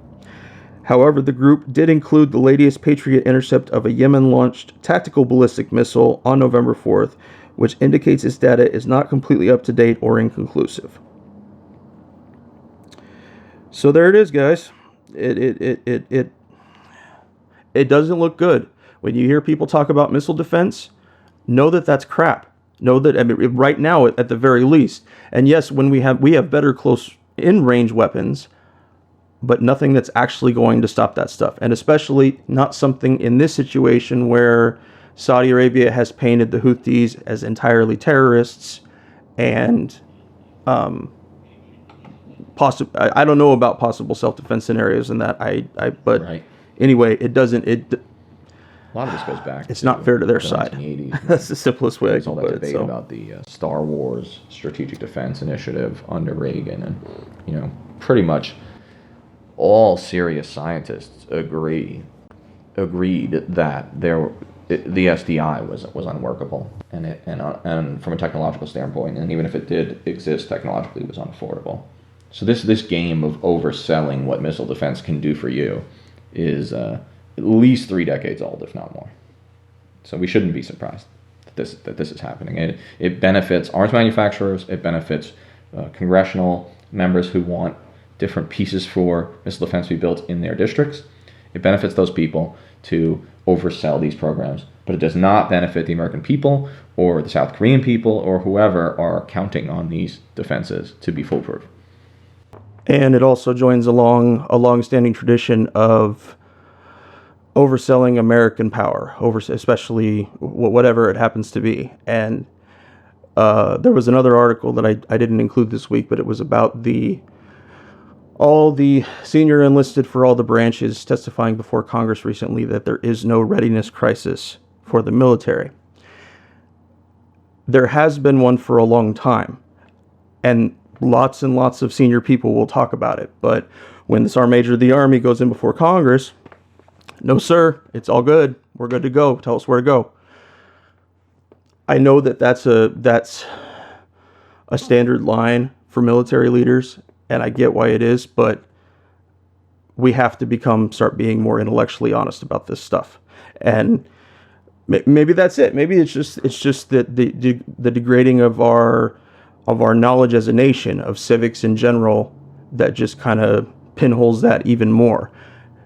However, the group did include the latest Patriot intercept of a Yemen-launched tactical ballistic missile on November 4th, which indicates its data is not completely up to date or inconclusive. So there it is, guys. It doesn't look good. When you hear people talk about missile defense, know that that's crap. Know that, I mean, right now, at the very least. And yes, when we have better close in-range weapons, but nothing that's actually going to stop that stuff. And especially not something in this situation where Saudi Arabia has painted the Houthis as entirely terrorists, and I don't know about possible self-defense scenarios in that. But right. Anyway, it doesn't. A lot of this goes back. It's not fair to their side. That's the simplest way I can put it. All that debate about the Star Wars Strategic Defense Initiative under Reagan, and pretty much all serious scientists agreed that the SDI was unworkable, and from a technological standpoint, and even if it did exist technologically, it was unaffordable. So this game of overselling what missile defense can do for you is at least 3 decades old, if not more. So we shouldn't be surprised that this is happening. It benefits arms manufacturers. It benefits congressional members who want different pieces for missile defense to be built in their districts. It benefits those people to oversell these programs, but it does not benefit the American people or the South Korean people or whoever are counting on these defenses to be foolproof. And it also joins along a long-standing tradition of overselling American power, especially whatever it happens to be. And there was another article that I didn't include this week, but it was about all the senior enlisted for all the branches testifying before Congress recently that there is no readiness crisis for the military. There has been one for a long time, and lots and lots of senior people will talk about it. But when the Sergeant Major of the Army goes in before Congress, no, sir, it's all good. We're good to go. Tell us where to go. I know that that's a standard line for military leaders, and I get why it is, but we have to start being more intellectually honest about this stuff. And maybe that's it. Maybe it's just that the degrading of our knowledge as a nation, of civics in general, that just kind of pinholes that even more.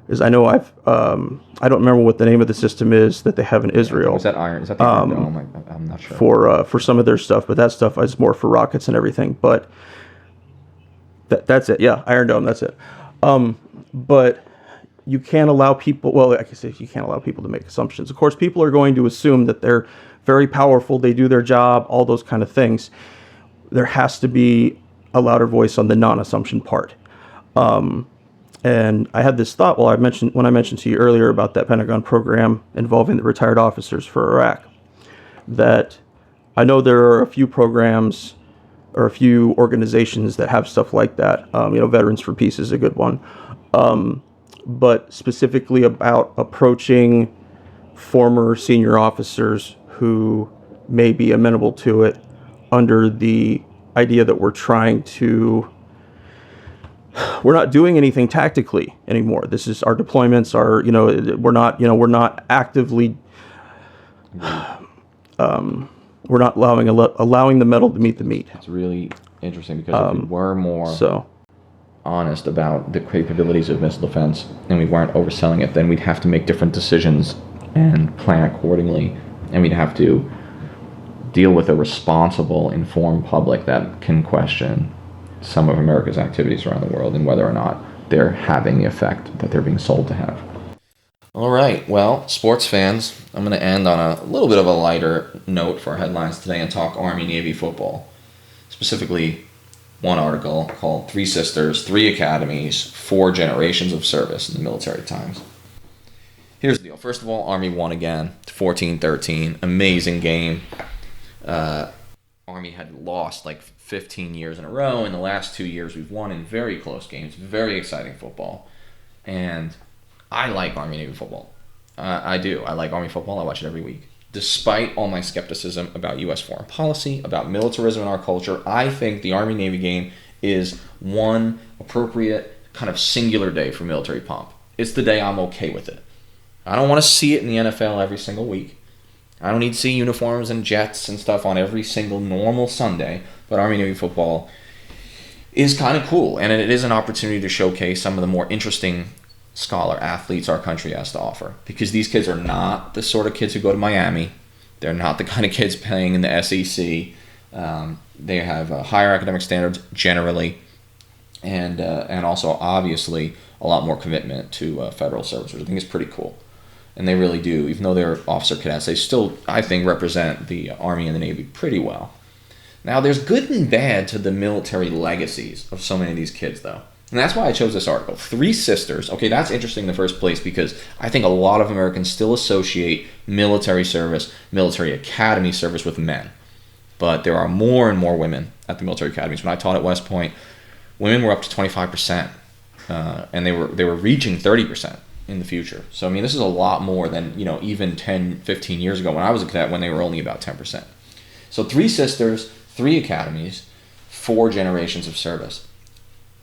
Because I know I don't remember what the name of the system is that they have in Israel. Is that Iron? Is that the Iron Dome? I'm not sure. For some of their stuff, but that stuff is more for rockets and everything. But that's it. Yeah, Iron Dome. That's it. But you can't allow people, well, like I say, you can't allow people to make assumptions. Of course, people are going to assume that they're very powerful, they do their job, all those kind of things. There has to be a louder voice on the non-assumption part. And I had this thought when I mentioned to you earlier about that Pentagon program involving the retired officers for Iraq, that I know there are a few programs or a few organizations that have stuff like that. Veterans for Peace is a good one. But specifically about approaching former senior officers who may be amenable to it under the idea that we're not doing anything tactically anymore. This is our deployments are, we're not actively, we're not allowing the metal to meet the meat. It's really interesting because if we were more honest about the capabilities of missile defense and we weren't overselling it, then we'd have to make different decisions and plan accordingly, and we'd have to deal with a responsible, informed public that can question some of America's activities around the world and whether or not they're having the effect that they're being sold to have. All right, well, sports fans, I'm going to end on a little bit of a lighter note for our headlines today and talk Army-Navy football. Specifically, one article called 3 Sisters, 3 Academies, 4 Generations of Service in the Military Times. Here's the deal. First of all, Army won again, 14-13. Amazing game. Army had lost like 15 years in a row. In the last 2 years, we've won in very close games. Very exciting football. And I like Army-Navy football. I do. I like Army football. I watch it every week. Despite all my skepticism about U.S. foreign policy, about militarism in our culture, I think the Army-Navy game is one appropriate kind of singular day for military pomp. It's the day I'm okay with it. I don't want to see it in the NFL every single week. I don't need to see uniforms and jets and stuff on every single normal Sunday, but Army-Navy football is kind of cool, and it is an opportunity to showcase some of the more interesting scholar athletes our country has to offer, because these kids are not the sort of kids who go to Miami. They're not the kind of kids playing in the SEC. They have higher academic standards generally, and also obviously a lot more commitment to federal service, which I think is pretty cool. And they really do, even though they're officer cadets, they still, I think, represent the Army and the Navy pretty well. Now, there's good and bad to the military legacies of so many of these kids, though. And that's why I chose this article. 3 Sisters. Okay, that's interesting in the first place because I think a lot of Americans still associate military service, military academy service with men. But there are more and more women at the military academies. When I taught at West Point, women were up to 25%, and they were reaching 30% in the future. So, I mean, this is a lot more than, even 10, 15 years ago when I was a cadet, when they were only about 10%. So 3 sisters, 3 academies, 4 generations of service.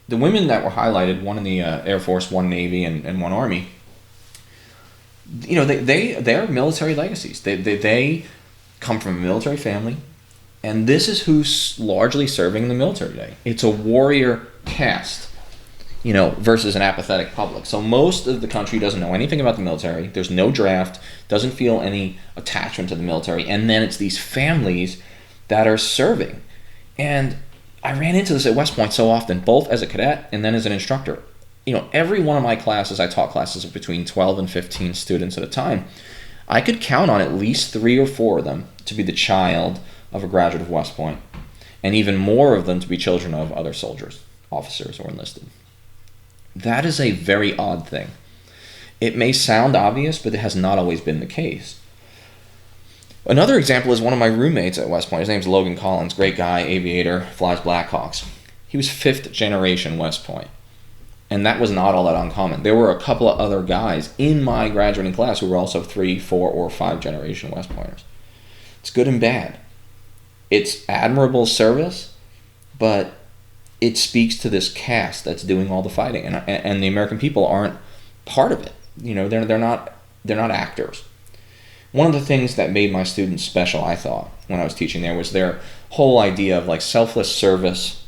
The women that were highlighted, one in the Air Force, one Navy, and one Army, they're military legacies. They come from a military family, and this is who's largely serving in the military today. It's a warrior caste, versus an apathetic public. So most of the country doesn't know anything about the military. There's no draft, doesn't feel any attachment to the military, and then it's these families that are serving. And I ran into this at West Point so often, both as a cadet and then as an instructor. Every one of my classes, I taught classes of between 12 and 15 students at a time. I could count on at least 3 or 4 of them to be the child of a graduate of West Point, and even more of them to be children of other soldiers, officers, or enlisted. That is a very odd thing. It may sound obvious, but it has not always been the case. Another example is one of my roommates at West Point. His name's Logan Collins, great guy, aviator, flies Blackhawks. He was 5th generation West Point, and that was not all that uncommon. There were a couple of other guys in my graduating class who were also 3, 4, or 5 generation West Pointers. It's good and bad. It's admirable service, but it speaks to this caste that's doing all the fighting, and the American people aren't part of it. They're not actors. One of the things that made my students special, I thought, when I was teaching there, was their whole idea of selfless service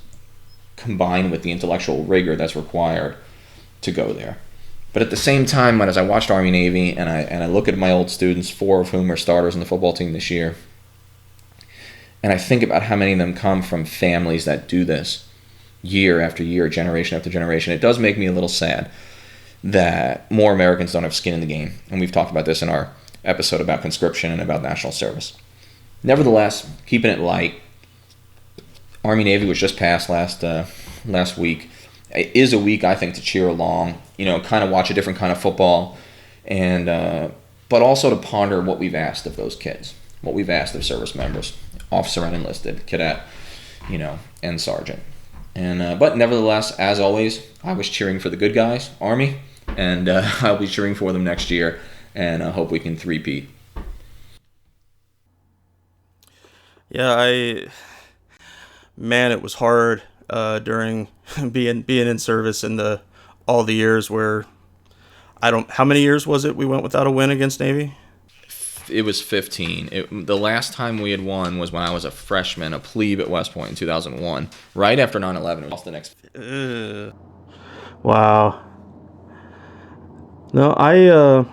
combined with the intellectual rigor that's required to go there. But at the same time, as I watched Army Navy and I look at my old students, 4 of whom are starters in the football team this year, and I think about how many of them come from families that do this year after year, generation after generation, it does make me a little sad. that more Americans don't have skin in the game. And we've talked about this in our episode about conscription and about national service. Nevertheless, keeping it light, Army-Navy was just passed last week. It is a week, I think, to cheer along, kind of watch a different kind of football, and but also to ponder what we've asked of those kids, what we've asked of service members, officer and enlisted, cadet, and sergeant. And but nevertheless, as always, I was cheering for the good guys, Army, and I'll be cheering for them next year, and I hope we can three-peat. Yeah, man, it was hard during being in service in all the years where how many years was it we went without a win against Navy? It was 15. The last time we had won was when I was a freshman, a plebe at West Point in 2001, right after 9/11. We lost the next. Wow. No, there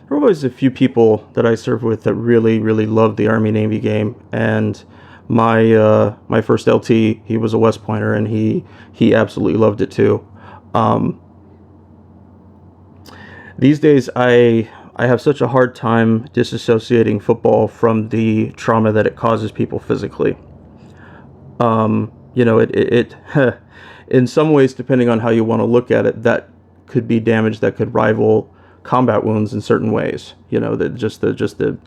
were always a few people that I served with that really, really loved the Army-Navy game, and my first LT, he was a West Pointer, and he absolutely loved it too. These days, I have such a hard time disassociating football from the trauma that it causes people physically. It in some ways, depending on how you want to look at it, that could be damage that could rival combat wounds in certain ways. The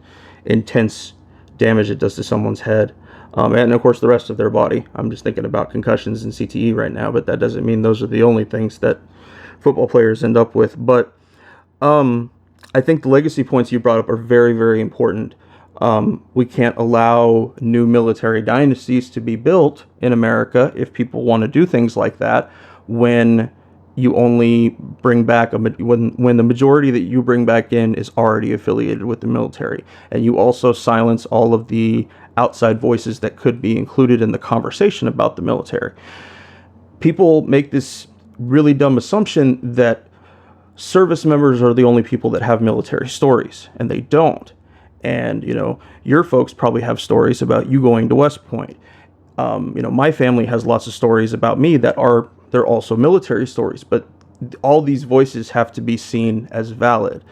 intense damage it does to someone's head. And of course the rest of their body. I'm just thinking about concussions and CTE right now, but that doesn't mean those are the only things that football players end up with. But I think the legacy points you brought up are very, very important. We can't allow new military dynasties to be built in America if people want to do things like that, when you only bring back when the majority that you bring back in is already affiliated with the military, and you also silence all of the outside voices that could be included in the conversation about the military. People make this really dumb assumption that service members are the only people that have military stories, and they don't. And your folks probably have stories about you going to West Point. My family has lots of stories about me they're also military stories, but all these voices have to be seen as valid.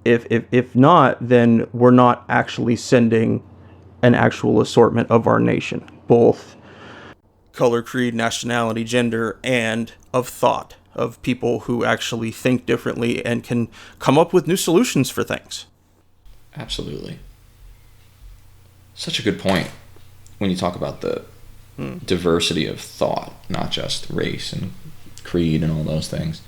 If not, then we're not actually sending an actual assortment of our nation, both color, creed, nationality, gender, and of thought, of people who actually think differently and can come up with new solutions for things. Absolutely. Such a good point when you talk about the diversity of thought, not just race and creed and all those things.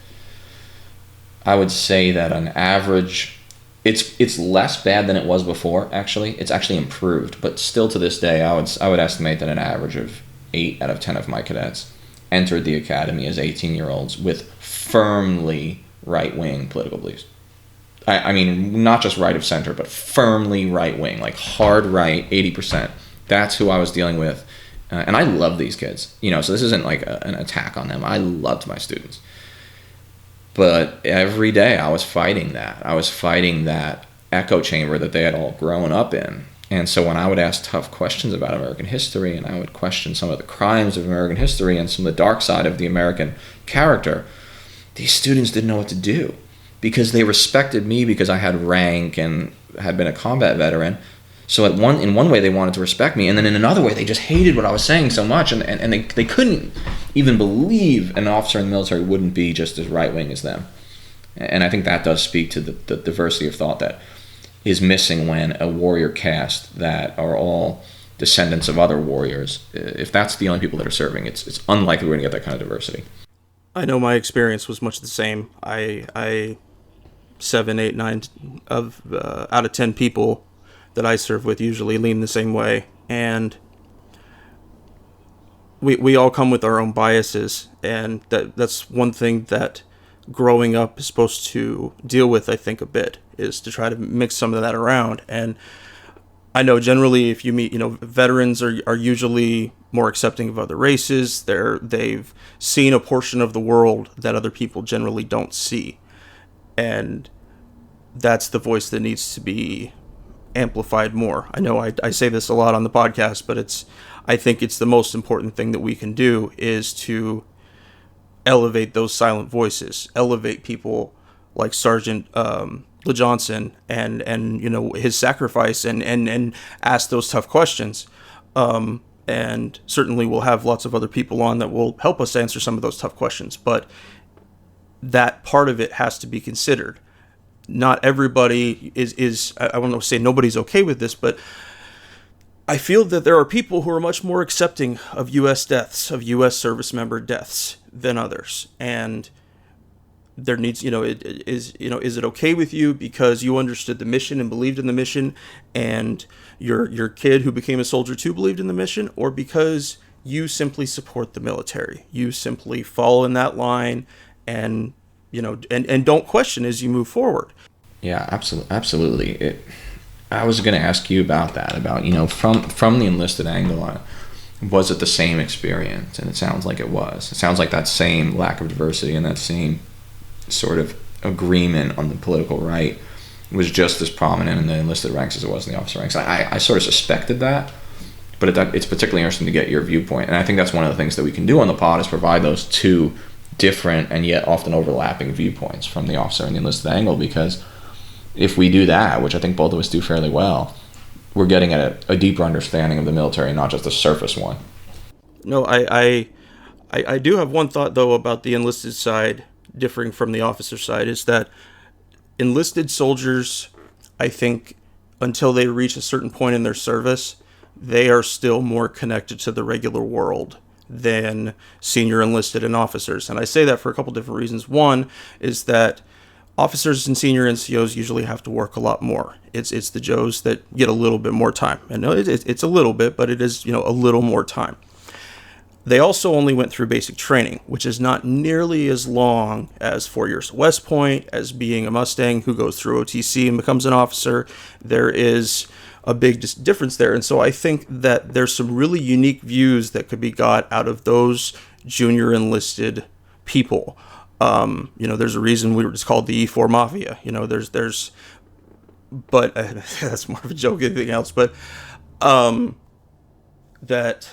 I would say that on average, it's less bad than it was before. Actually, it's actually improved, but still to this day, I would estimate that an average of 8 out of 10 of my cadets entered the academy as 18-year-olds with firmly right-wing political beliefs. I mean, not just right of center, but firmly right-wing, like hard right, 80%. That's who I was dealing with. And I love these kids, so this isn't like an attack on them. I loved my students. But every day I was fighting that. I was fighting that echo chamber that they had all grown up in. And so when I would ask tough questions about American history, and I would question some of the crimes of American history and some of the dark side of the American character, these students didn't know what to do, because they respected me because I had rank and had been a combat veteran. So in one way they wanted to respect me, and then in another way they just hated what I was saying so much, and they couldn't even believe an officer in the military wouldn't be just as right-wing as them. And I think that does speak to the diversity of thought that is missing when a warrior caste that are all descendants of other warriors, if that's the only people that are serving, it's unlikely we're going to get that kind of diversity. I know my experience was much the same. I 7, 8, 9 out of 10 people that I serve with usually lean the same way, and we all come with our own biases, and that's one thing that growing up is supposed to deal with, I think, a bit, is to try to mix some of that around. And I know generally if you meet, veterans are usually more accepting of other races. They've seen a portion of the world that other people generally don't see, and that's the voice that needs to be amplified more. I know I say this a lot on the podcast, but I think it's the most important thing that we can do, is to elevate those silent voices, elevate people like Sergeant Johnson and his sacrifice, and ask those tough questions. And certainly we'll have lots of other people on that will help us answer some of those tough questions. But that part of it has to be considered. Not everybody is I won't say nobody's okay with this, but I feel that there are people who are much more accepting of U.S. deaths, of U.S. service member deaths than others. And there needs, is it okay with you because you understood the mission and believed in the mission, and your kid who became a soldier too believed in the mission, or because you simply support the military, you simply follow in that line, and and don't question as you move forward. Yeah, absolutely. I was going to ask you about that, about from the enlisted angle, was it the same experience? And it sounds like it was. It sounds like that same lack of diversity and that same sort of agreement on the political right was just as prominent in the enlisted ranks as it was in the officer ranks. I sort of suspected that, but it's particularly interesting to get your viewpoint. And I think that's one of the things that we can do on the pod is provide those two different and yet often overlapping viewpoints from the officer and the enlisted angle, because if we do that, which I think both of us do fairly well, we're getting at a deeper understanding of the military, not just a surface one. No, I do have one thought, though, about the enlisted side differing from the officer side, is that enlisted soldiers, I think, until they reach a certain point in their service, they are still more connected to the regular world than senior enlisted and officers. And I say that for a couple different reasons. One is that officers and senior NCOs usually have to work a lot more. It's the Joes that get a little bit more time. And no, it's a little bit, but it is, a little more time. They also only went through basic training, which is not nearly as long as 4 years at West Point, as being a Mustang who goes through OTC and becomes an officer. There is a big difference there. And so I think that there's some really unique views that could be got out of those junior enlisted people. There's a reason we were just called the E4 Mafia. But that's more of a joke than anything else. But that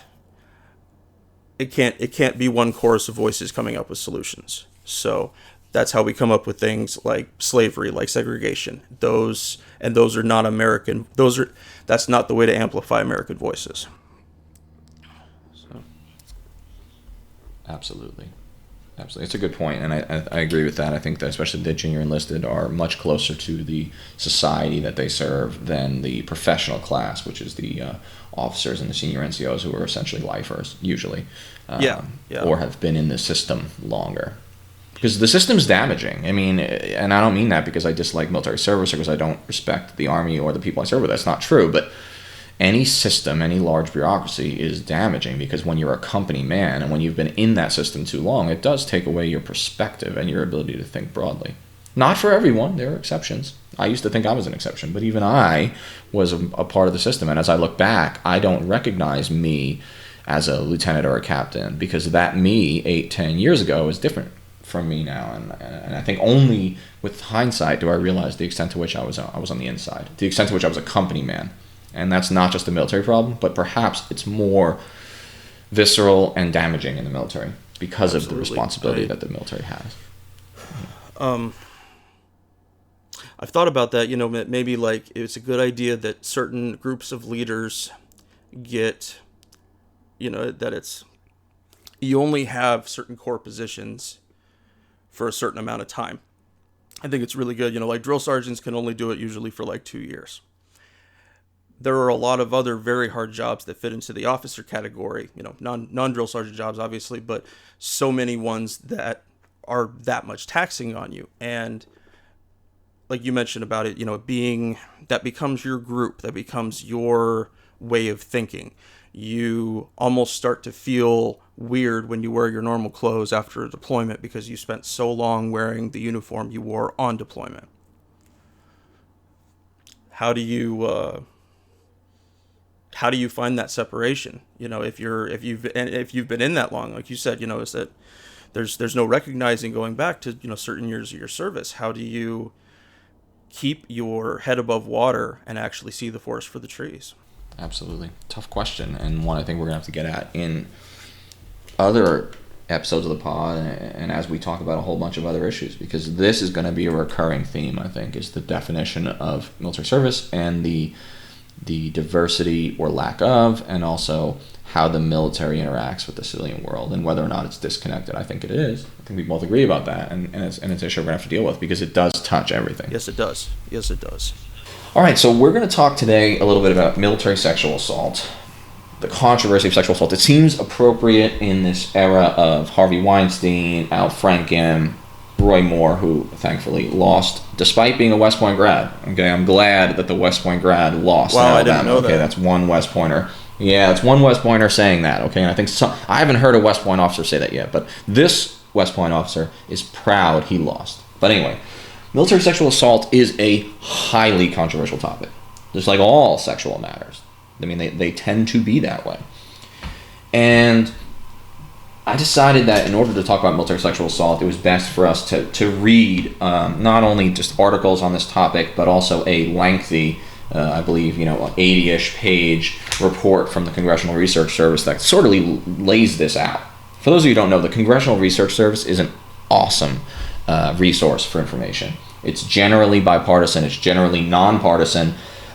it can't be one chorus of voices coming up with solutions. So that's how we come up with things like slavery, like segregation. Those are not American. That's not the way to amplify American voices. So. Absolutely. It's a good point, and I agree with that. I think that especially the junior enlisted are much closer to the society that they serve than the professional class, which is the officers and the senior NCOs, who are essentially lifers, usually, or have been in the system longer. Because the system's damaging. I mean, and I don't mean that because I dislike military service or because I don't respect the Army or the people I serve with. That's not true, but any system, any large bureaucracy is damaging, because when you're a company man and when you've been in that system too long, it does take away your perspective and your ability to think broadly. Not for everyone. There are exceptions. I used to think I was an exception, but even I was a part of the system. And as I look back, I don't recognize me as a lieutenant or a captain, because that me 8-10 years ago is different from me now. And I think only with hindsight do I realize the extent to which I was on the inside, the extent to which I was a company man. And that's not just a military problem, but perhaps it's more visceral and damaging in the military because of the responsibility that the military has. I've thought about that, maybe like it's a good idea that certain groups of leaders get, that it's, you only have certain core positions for a certain amount of time. I think it's really good, like drill sergeants can only do it usually for like 2 years. There are a lot of other very hard jobs that fit into the officer category, non-drill sergeant jobs, obviously, but so many ones that are that much taxing on you. And like you mentioned about it, that becomes your group, that becomes your way of thinking. You almost start to feel weird when you wear your normal clothes after a deployment because you spent so long wearing the uniform you wore on deployment. How do you find that separation? If you've been in that long, like you said, is that there's no recognizing going back to certain years of your service. How do you keep your head above water and actually see the forest for the trees? Absolutely. Tough question, and one I think we're gonna have to get at in other episodes of the pod, and as we talk about a whole bunch of other issues, because this is going to be a recurring theme, I think, is the definition of military service and the diversity or lack of, and also how the military interacts with the civilian world and whether or not it's disconnected. I think it is. I think we both agree about that, and it's an issue we're going to have to deal with because it does touch everything. Yes, it does. Yes, it does. All right, so we're going to talk today a little bit about military sexual assault, the controversy of sexual assault. It seems appropriate in this era of Harvey Weinstein, Al Franken, Roy Moore, who thankfully lost despite being a West Point grad. Okay, I'm glad that the West Point grad lost. Wow, I didn't know that. Okay, that's one West Pointer. Yeah, it's one West Pointer saying that. Okay, and I think I haven't heard a West Point officer say that yet, but this West Point officer is proud he lost. But anyway, military sexual assault is a highly controversial topic, just like all sexual matters. I mean, they tend to be that way. And I decided that in order to talk about military sexual assault, it was best for us to read not only just articles on this topic, but also a lengthy, I believe, 80-ish page report from the Congressional Research Service that sort of lays this out. For those of you who don't know, the Congressional Research Service is an awesome resource for information. It's generally bipartisan, it's generally nonpartisan,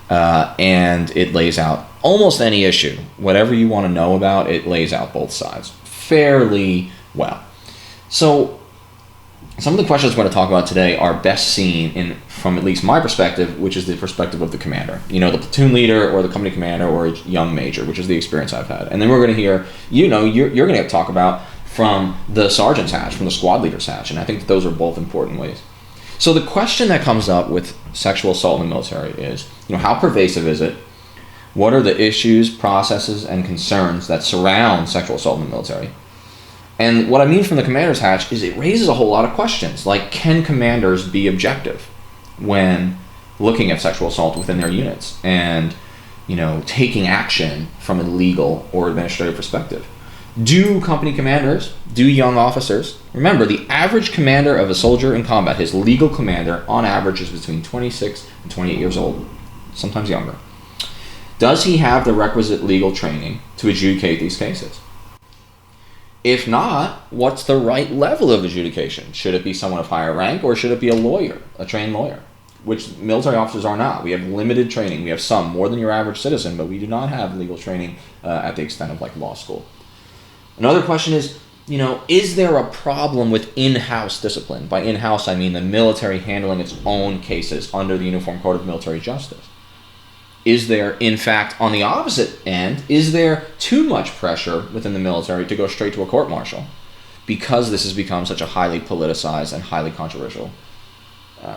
and it lays out almost any issue. Whatever you want to know about, it lays out both sides fairly well. So some of the questions we're going to talk about today are best seen from at least my perspective, which is the perspective of the commander. The platoon leader or the company commander or a young major, which is the experience I've had. And then we're going to hear, you're going to talk about from the sergeant's hatch, from the squad leader's hatch. And I think that those are both important ways. So the question that comes up with sexual assault in the military is, how pervasive is it? What are the issues, processes, and concerns that surround sexual assault in the military? And what I mean from the commander's hatch is it raises a whole lot of questions, like can commanders be objective when looking at sexual assault within their units and, taking action from a legal or administrative perspective? Do company commanders, do young officers, remember the average commander of a soldier in combat, his legal commander, on average is between 26 and 28 years old, sometimes younger. Does he have the requisite legal training to adjudicate these cases? If not, what's the right level of adjudication? Should it be someone of higher rank, or should it be a lawyer, a trained lawyer? Which military officers are not. We have limited training. We have some, more than your average citizen, but we do not have legal training at the extent of law school. Another question is there a problem with in-house discipline? By in-house, I mean the military handling its own cases under the Uniform Code of Military Justice. Is there, in fact, on the opposite end, is there too much pressure within the military to go straight to a court-martial because this has become such a highly politicized and highly controversial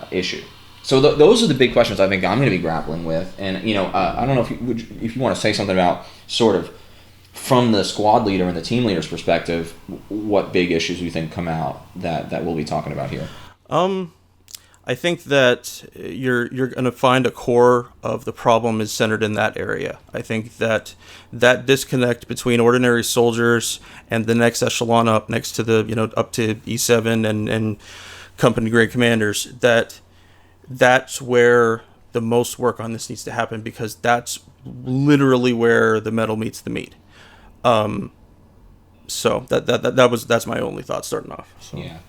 issue? So those are the big questions I think I'm going to be grappling with. And, I don't know if you want to say something about sort of from the squad leader and the team leader's perspective, what big issues you think come out that we'll be talking about here. I think that you're going to find a core of the problem is centered in that area. I think that disconnect between ordinary soldiers and the next echelon up next to the up to E7 and company grade commanders, that's where the most work on this needs to happen, because that's literally where the metal meets the meat. So that's my only thought starting off. So. Yeah.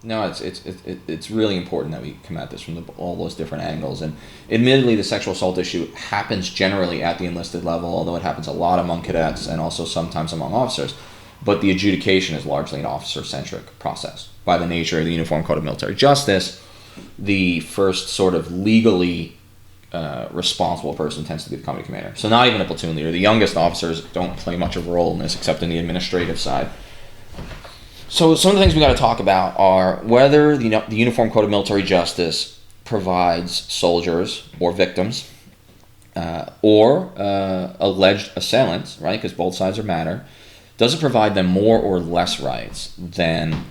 No, it's really important that we come at this from all those different angles. And admittedly, the sexual assault issue happens generally at the enlisted level, although it happens a lot among cadets and also sometimes among officers. But the adjudication is largely an officer-centric process. By the nature of the Uniform Code of Military Justice, the first sort of legally responsible person tends to be the company commander. So not even a platoon leader. The youngest officers don't play much of a role in this except in the administrative side. So some of the things we got to talk about are whether the Uniform Code of Military Justice provides soldiers or victims or alleged assailants, right, because both sides are matter, does it provide them more or less rights than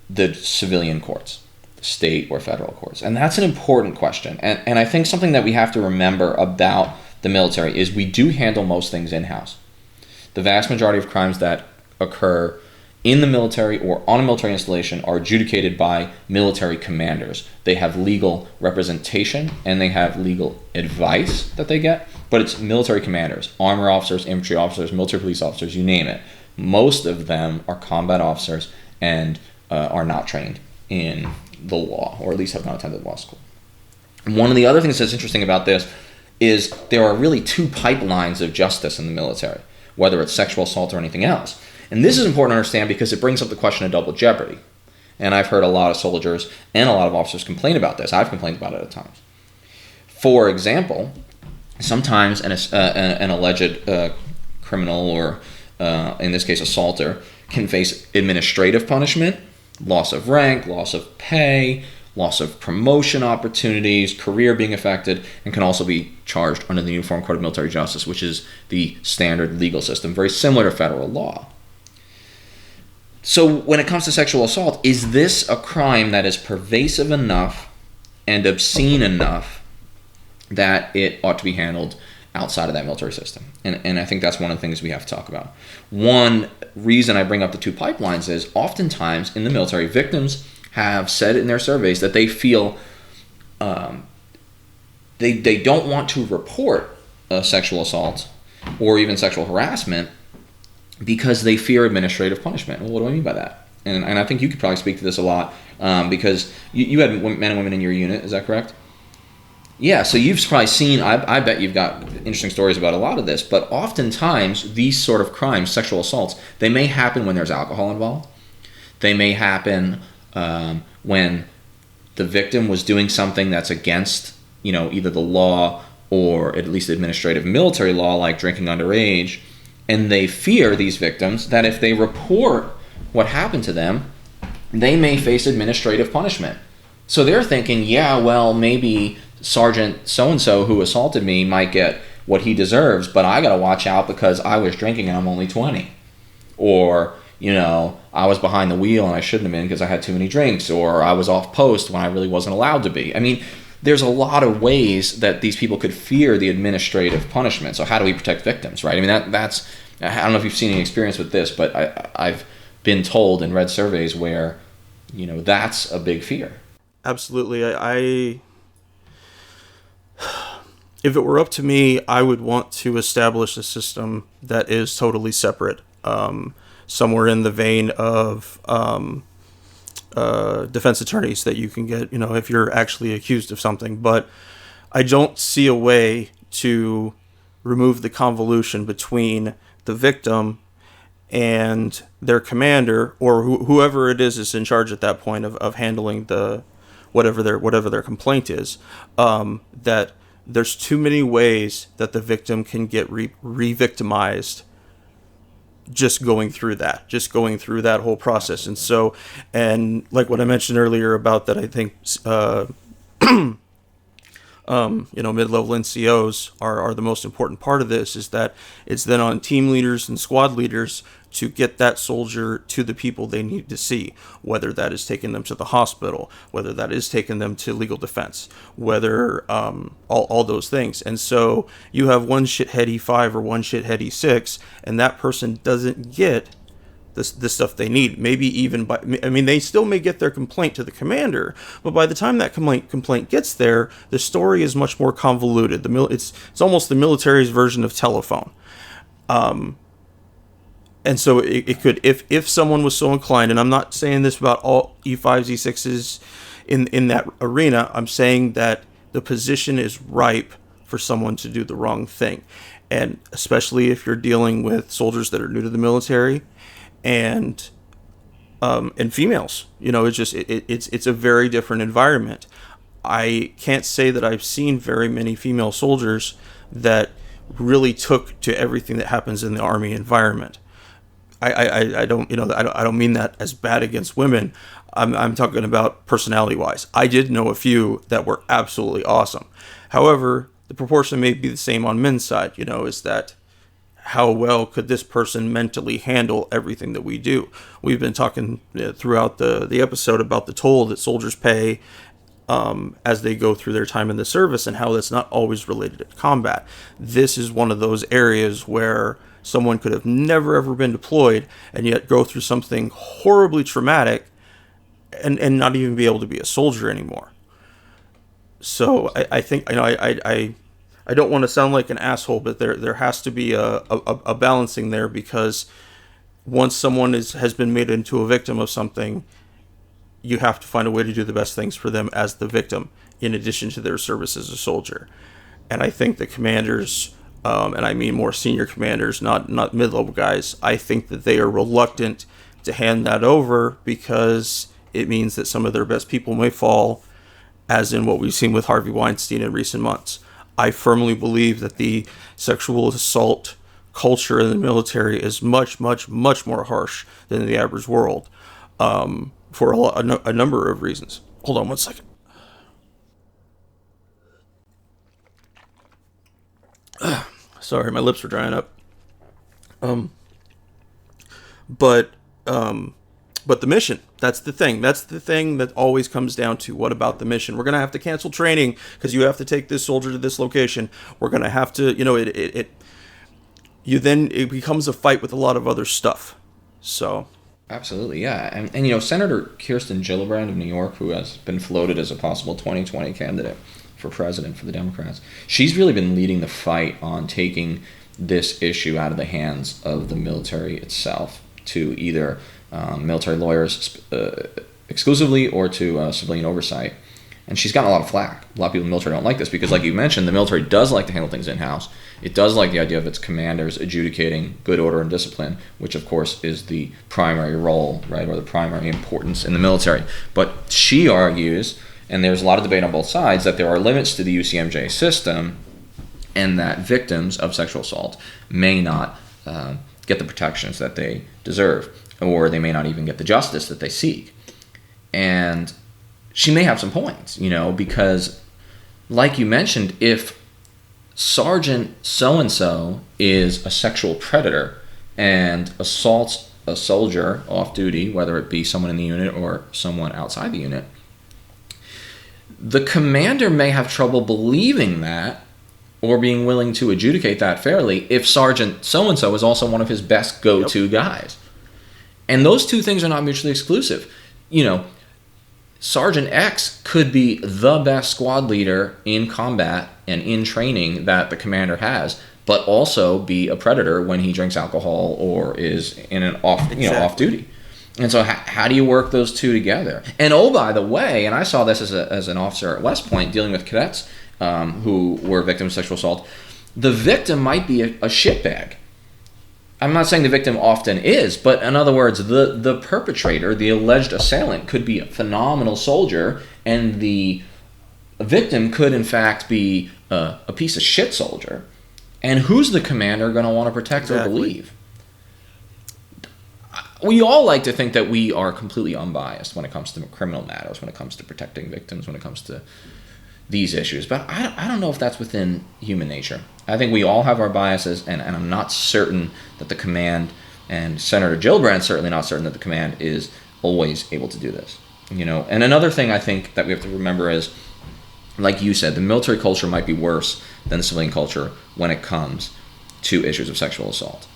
the civilian courts, state or federal courts? And that's an important question. And I think something that we have to remember about the military is we do handle most things in-house. The vast majority of crimes that occur in the military or on a military installation are adjudicated by military commanders. They have legal representation and they have legal advice that they get, but it's military commanders, armor officers, infantry officers, military police officers, you name it. most of them are combat officers and are not trained in the law, or at least have not attended law school. And one of the other things that's interesting about this is there are really two pipelines of justice in the military, whether it's sexual assault or anything else. And this is important to understand because it brings up the question of double jeopardy. And I've heard a lot of soldiers and a lot of officers complain about this. I've complained about it at times. For example, sometimes an alleged criminal, or in this case assaulter, can face administrative punishment, loss of rank, loss of pay, loss of promotion opportunities, career being affected, and can also be charged under the Uniform Code of Military Justice, which is the standard legal system, very similar to federal law. So when it comes to sexual assault, is this a crime that is pervasive enough and obscene enough that it ought to be handled outside of that military system? And I think that's one of the things we have to talk about. One reason I bring up the two pipelines is oftentimes in the military, victims have said in their surveys that they feel they don't want to report sexual assault or even sexual harassment because they fear administrative punishment. Well, what do I mean by that? And I think you could probably speak to this a lot because you had men and women in your unit, is that correct? Yeah, so you've probably seen, I bet you've got interesting stories about a lot of this, but oftentimes these sort of crimes, sexual assaults, they may happen when there's alcohol involved. They may happen when the victim was doing something that's against, either the law or at least administrative military law, like drinking underage, and they fear, these victims, that if they report what happened to them, they may face administrative punishment. So they're thinking, yeah, well, maybe Sergeant so-and-so who assaulted me might get what he deserves, but I got to watch out because I was drinking and I'm only 20. Or, I was behind the wheel and I shouldn't have been because I had too many drinks, or I was off post when I really wasn't allowed to be. I mean, there's a lot of ways that these people could fear the administrative punishment. So how do we protect victims, right? I mean, that's I don't know if you've seen any experience with this, but I've been told and read surveys where, that's a big fear. Absolutely. If it were up to me, I would want to establish a system that is totally separate, somewhere in the vein of defense attorneys that you can get, if you're actually accused of something. But I don't see a way to remove the convolution between the victim and their commander, or whoever it is in charge at that point of handling the whatever their complaint is. That there's too many ways that the victim can get re-victimized just going through that whole process. And so, and like what I mentioned earlier about that, I think mid-level NCOs are the most important part of this, is that it's then on team leaders and squad leaders to get that soldier to the people they need to see, whether that is taking them to the hospital, whether that is taking them to legal defense, whether all those things. And so you have one shithead E5 or one shithead E6, and that person doesn't get the stuff they need. Maybe even they still may get their complaint to the commander, but by the time that complaint gets there, the story is much more convoluted. It's almost the military's version of telephone. And so it could, if someone was so inclined, and I'm not saying this about all E5s, E6s in that arena, I'm saying that the position is ripe for someone to do the wrong thing. And especially if you're dealing with soldiers that are new to the military and females, it's a very different environment. I can't say that I've seen very many female soldiers that really took to everything that happens in the Army environment. I don't mean that as bad against women. I'm talking about personality wise. I did know a few that were absolutely awesome. However, the proportion may be the same on men's side, is that how well could this person mentally handle everything that we do? We've been talking throughout the episode about the toll that soldiers pay as they go through their time in the service, and how that's not always related to combat. This is one of those areas where someone could have never ever been deployed and yet go through something horribly traumatic and not even be able to be a soldier anymore. So I think, I don't want to sound like an asshole, but there has to be a balancing there, because once someone has been made into a victim of something, you have to find a way to do the best things for them as the victim, in addition to their service as a soldier. And I think the commanders, and I mean more senior commanders, not mid-level guys, I think that they are reluctant to hand that over because it means that some of their best people may fall, as in what we've seen with Harvey Weinstein in recent months. I firmly believe that the sexual assault culture in the military is much, much, much more harsh than the average world, for a number of reasons. Hold on one second. Sorry, my lips are drying up. But the mission, that's the thing. That's the thing that always comes down to, what about the mission? We're going to have to cancel training because you have to take this soldier to this location. We're going to have to, it becomes a fight with a lot of other stuff. So. Absolutely, yeah. And Senator Kirsten Gillibrand of New York, who has been floated as a possible 2020 candidate for president for the Democrats, she's really been leading the fight on taking this issue out of the hands of the military itself to either military lawyers exclusively or to civilian oversight. And she's gotten a lot of flack. A lot of people in the military don't like this because, like you mentioned, the military does like to handle things in-house. It does like the idea of its commanders adjudicating good order and discipline, which, of course, is the primary role, right, or the primary importance in the military. But she argues, and there's a lot of debate on both sides, that there are limits to the UCMJ system and that victims of sexual assault may not get the protections that they deserve, or they may not even get the justice that they seek. And she may have some points, because, like you mentioned, if Sergeant so-and-so is a sexual predator and assaults a soldier off duty, whether it be someone in the unit or someone outside the unit, the commander may have trouble believing that or being willing to adjudicate that fairly if Sergeant so-and-so is also one of his best go-to guys. And those two things are not mutually exclusive. Sergeant X could be the best squad leader in combat and in training that the commander has, but also be a predator when he drinks alcohol or is in an off duty. And so how do you work those two together? And oh, by the way, and I saw this as an officer at West Point dealing with cadets who were victims of sexual assault, the victim might be a shitbag. I'm not saying the victim often is, but in other words, the perpetrator, the alleged assailant, could be a phenomenal soldier, and the victim could, in fact, be a piece of shit soldier. And who's the commander going to want to protect or believe? We all like to think that we are completely unbiased when it comes to criminal matters, when it comes to protecting victims, when it comes to these issues. But I don't know if that's within human nature. I think we all have our biases, and I'm not certain that the command, and Senator Gillibrand's certainly not certain that the command is always able to do this. And another thing I think that we have to remember is, like you said, the military culture might be worse than the civilian culture when it comes to issues of sexual assault.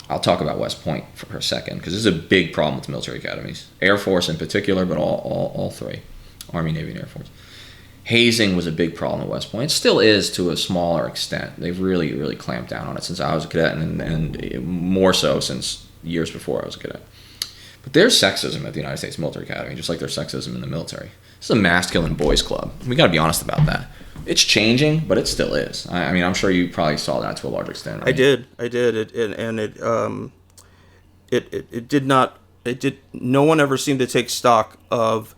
I'll talk about West Point for a second, because this is a big problem with the military academies. Air Force in particular, but all three. Army, Navy, and Air Force. Hazing was a big problem at West Point. It still is to a smaller extent. They've really, really clamped down on it since I was a cadet, and more so since years before I was a cadet. But there's sexism at the United States Military Academy, just like there's sexism in the military. This is a masculine boys club. We got to be honest about that. It's changing, but it still is. I mean, I'm sure you probably saw that to a large extent. Right? I did. It did not. No one ever seemed to take stock of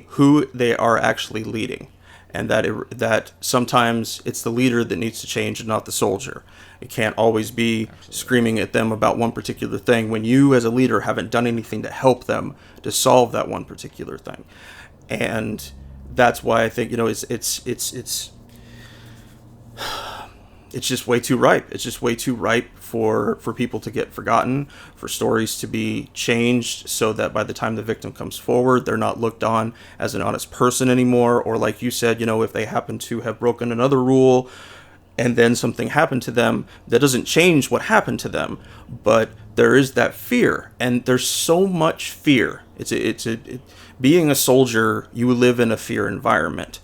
who they are actually leading, and that sometimes it's the leader that needs to change and not the soldier. It can't always be screaming at them about one particular thing when you as a leader haven't done anything to help them to solve that one particular thing. And that's why I think it's just way too ripe. It's just way too ripe for people to get forgotten, for stories to be changed so that by the time the victim comes forward, they're not looked on as an honest person anymore. Or like you said, if they happen to have broken another rule and then something happened to them, that doesn't change what happened to them. But there is that fear, and there's so much fear. Being a soldier, you live in a fear environment.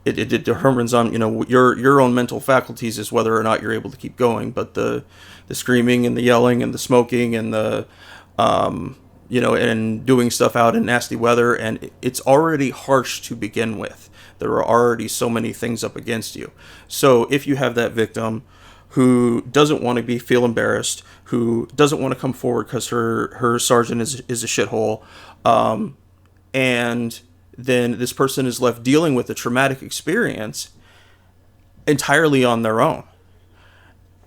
it determines on, your own mental faculties is whether or not you're able to keep going. But the screaming and the yelling and the smoking and the and doing stuff out in nasty weather, and it's already harsh to begin with. There are already so many things up against you. So if you have that victim who doesn't want to feel embarrassed, who doesn't want to come forward because her sergeant is a shithole, and then this person is left dealing with a traumatic experience entirely on their own,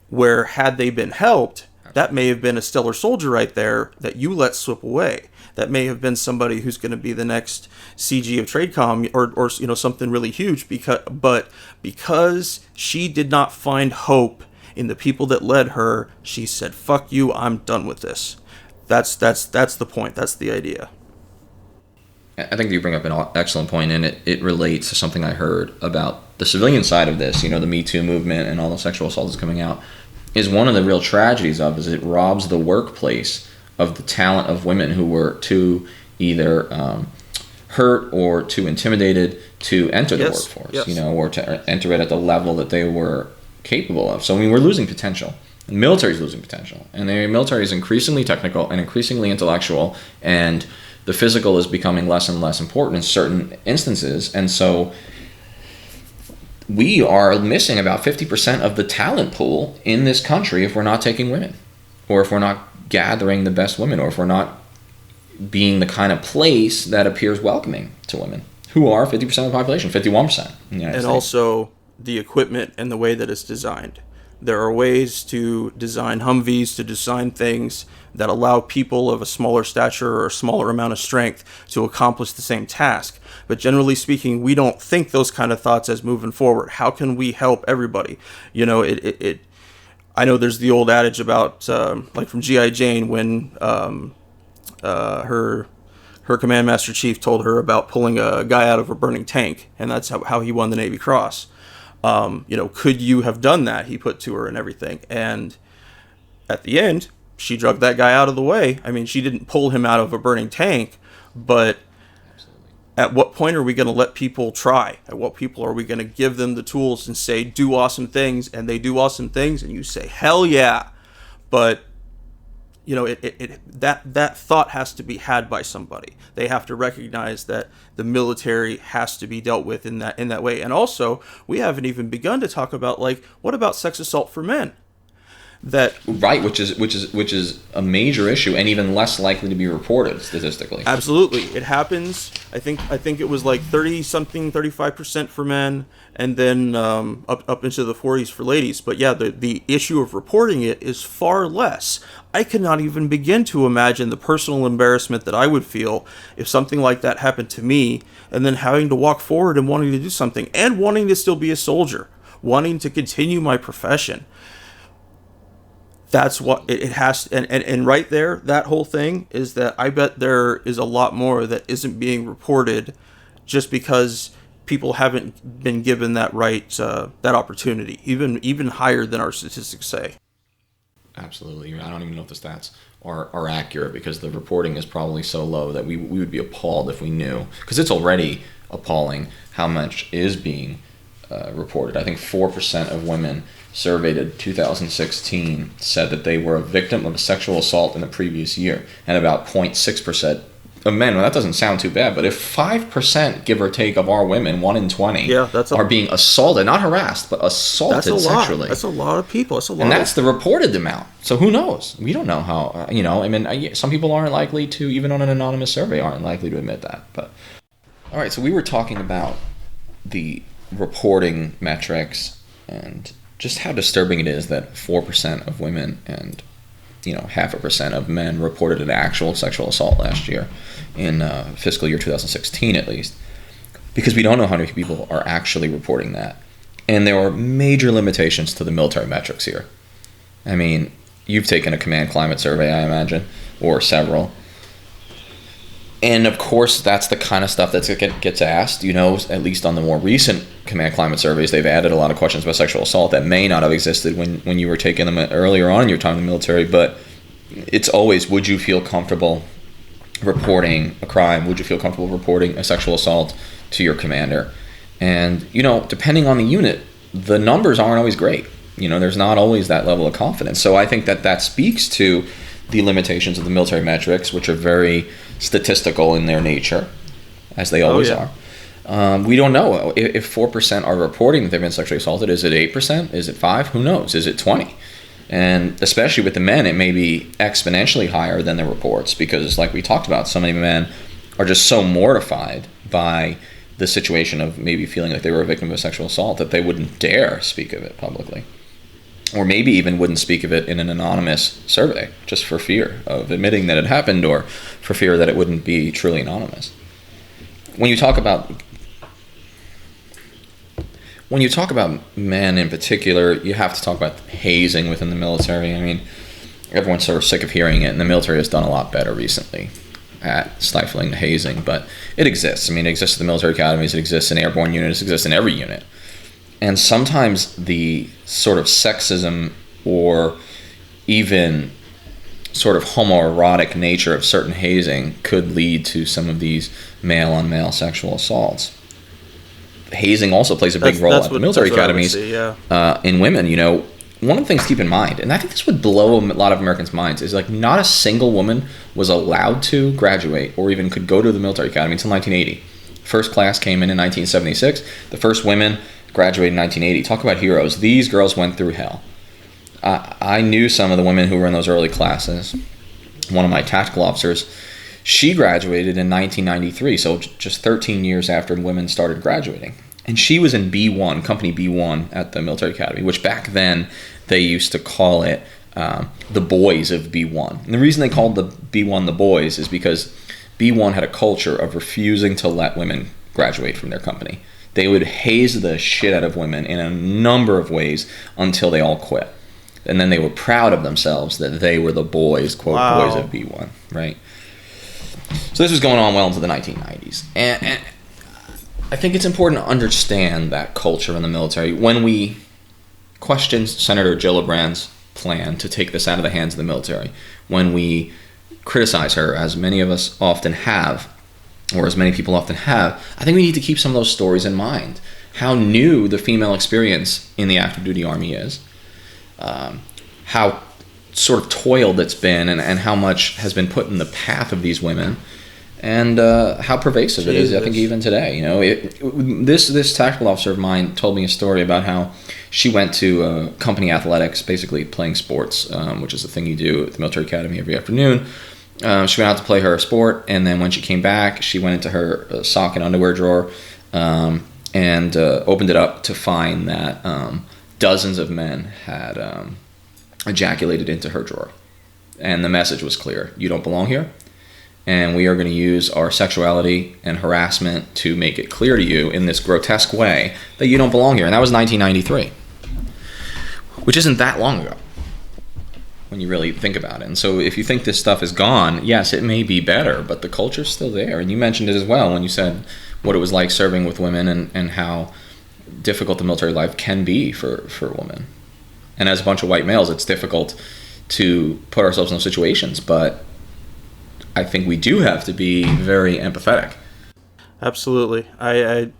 where had they been helped, that may have been a stellar soldier right there that you let slip away. That may have been somebody who's going to be the next CG of TradeCom or something really huge, because she did not find hope in the people that led her, she said, "Fuck you, I'm done with this." That's the point. That's the idea. I think you bring up an excellent point, and it relates to something I heard about the civilian side of this. The MeToo movement and all the sexual assault that's coming out is one of the real tragedies of is it robs the workplace of the talent of women who were too either hurt or too intimidated to enter the workforce, or to enter it at the level that they were capable of. So we're losing potential. The military is losing potential, and the military is increasingly technical and increasingly intellectual, and the physical is becoming less and less important in certain instances. And so we are missing about 50% of the talent pool in this country if we're not taking women, or if we're not gathering the best women, or if we're not being the kind of place that appears welcoming to women, who are 50% of the population, 51% in the United States. Also the equipment and the way that it's designed. There are ways to design Humvees, to design things that allow people of a smaller stature or a smaller amount of strength to accomplish the same task. But generally speaking, we don't think those kind of thoughts as moving forward. How can we help everybody? I know there's the old adage about, like from G.I. Jane, when her command master chief told her about pulling a guy out of a burning tank, and that's how he won the Navy Cross. Could you have done that? He put to her and everything. And at the end, she dragged that guy out of the way. I mean, she didn't pull him out of a burning tank, but at what point are we going to let people try? At what people are we going to give them the tools and say, do awesome things, and they do awesome things, and you say, hell yeah. But, that thought has to be had by somebody. They have to recognize that the military has to be dealt with in that way. And also, we haven't even begun to talk about, what about sex assault for men? Right, which is a major issue and even less likely to be reported statistically. Absolutely, it happens. I think it was like 35% for men, and then up into the 40s for ladies. But yeah, the issue of reporting it is far less. I cannot even begin to imagine the personal embarrassment that I would feel if something like that happened to me, and then having to walk forward and wanting to do something, and wanting to still be a soldier, wanting to continue my profession. That's what it has, and right there, that whole thing is that I bet there is a lot more that isn't being reported just because people haven't been given that that opportunity, even higher than our statistics say. Absolutely. I don't even know if the stats are accurate, because the reporting is probably so low that we would be appalled if we knew, because it's already appalling how much is being reported. I think 4% of women surveyed in 2016 said that they were a victim of a sexual assault in the previous year, and about 0.6% of men. Well, that doesn't sound too bad, but if 5%, give or take, of our women, 1 in 20, are being assaulted, not harassed, but assaulted sexually. That's a lot of people. And that's the reported amount. So who knows? We don't know how, some people aren't likely to, even on an anonymous survey, aren't likely to admit that. But all right, so we were talking about the reporting metrics and just how disturbing it is that 4% of women and 0.5% of men reported an actual sexual assault last year, in fiscal year 2016 at least, because we don't know how many people are actually reporting that. And there are major limitations to the military metrics here. I mean, you've taken a command climate survey, I imagine, or several. And of course, that's the kind of stuff that gets asked, at least on the more recent command climate surveys. They've added a lot of questions about sexual assault that may not have existed when you were taking them earlier on in your time in the military. But it's always, would you feel comfortable reporting a crime? Would you feel comfortable reporting a sexual assault to your commander? And, depending on the unit, the numbers aren't always great. There's not always that level of confidence. So I think that speaks to the limitations of the military metrics, which are very statistical in their nature, as they always are. We don't know if 4% are reporting that they've been sexually assaulted. Is it 8%? Is it 5%? Who knows? Is it 20%? And especially with the men, it may be exponentially higher than the reports, because, like we talked about, so many men are just so mortified by the situation of maybe feeling like they were a victim of a sexual assault that they wouldn't dare speak of it publicly, or maybe even wouldn't speak of it in an anonymous survey, just for fear of admitting that it happened, or for fear that it wouldn't be truly anonymous. When you talk about men in particular, you have to talk about hazing within the military. I mean, everyone's sort of sick of hearing it, and the military has done a lot better recently at stifling the hazing, but it exists. I mean, it exists in the military academies, it exists in airborne units, it exists in every unit. And sometimes the sort of sexism or even sort of homoerotic nature of certain hazing could lead to some of these male-on-male sexual assaults. Hazing also plays a big role at the military academies in women. One of the things to keep in mind, and I think this would blow a lot of Americans' minds, is like not a single woman was allowed to graduate or even could go to the military academy until 1980. First class came in 1976. The first women graduated in 1980. Talk about heroes. These girls went through hell. I knew some of the women who were in those early classes. One of my tactical officers, she graduated in 1993, so just 13 years after women started graduating. And she was in B1, Company B1 at the military academy, which back then they used to call it the boys of B1. And the reason they called the B1 the boys is because B1 had a culture of refusing to let women graduate from their company. They would haze the shit out of women in a number of ways until they all quit. And then they were proud of themselves that they were the boys, quote, boys of B1, right? So this was going on well into the 1990s. And I think it's important to understand that culture in the military. When we questioned Senator Gillibrand's plan to take this out of the hands of the military, when we criticize her, as many of us often have, or as many people often have, I think we need to keep some of those stories in mind. How new the female experience in the active duty Army is, how sort of toiled it's been, and how much has been put in the path of these women, and how pervasive it is, I think, even today. This tactical officer of mine told me a story about how she went to company athletics, basically playing sports, which is the thing you do at the military academy every afternoon. She went out to play her sport, and then when she came back, she went into her sock and underwear drawer and opened it up to find that dozens of men had ejaculated into her drawer. And the message was clear: you don't belong here, and we are going to use our sexuality and harassment to make it clear to you in this grotesque way that you don't belong here. And that was 1993, which isn't that long ago when you really think about it. And so if you think this stuff is gone, yes, it may be better, but the culture's still there. And you mentioned it as well when you said what it was like serving with women, and how difficult the military life can be for women. And as a bunch of white males, it's difficult to put ourselves in those situations, but I think we do have to be very empathetic. Absolutely. I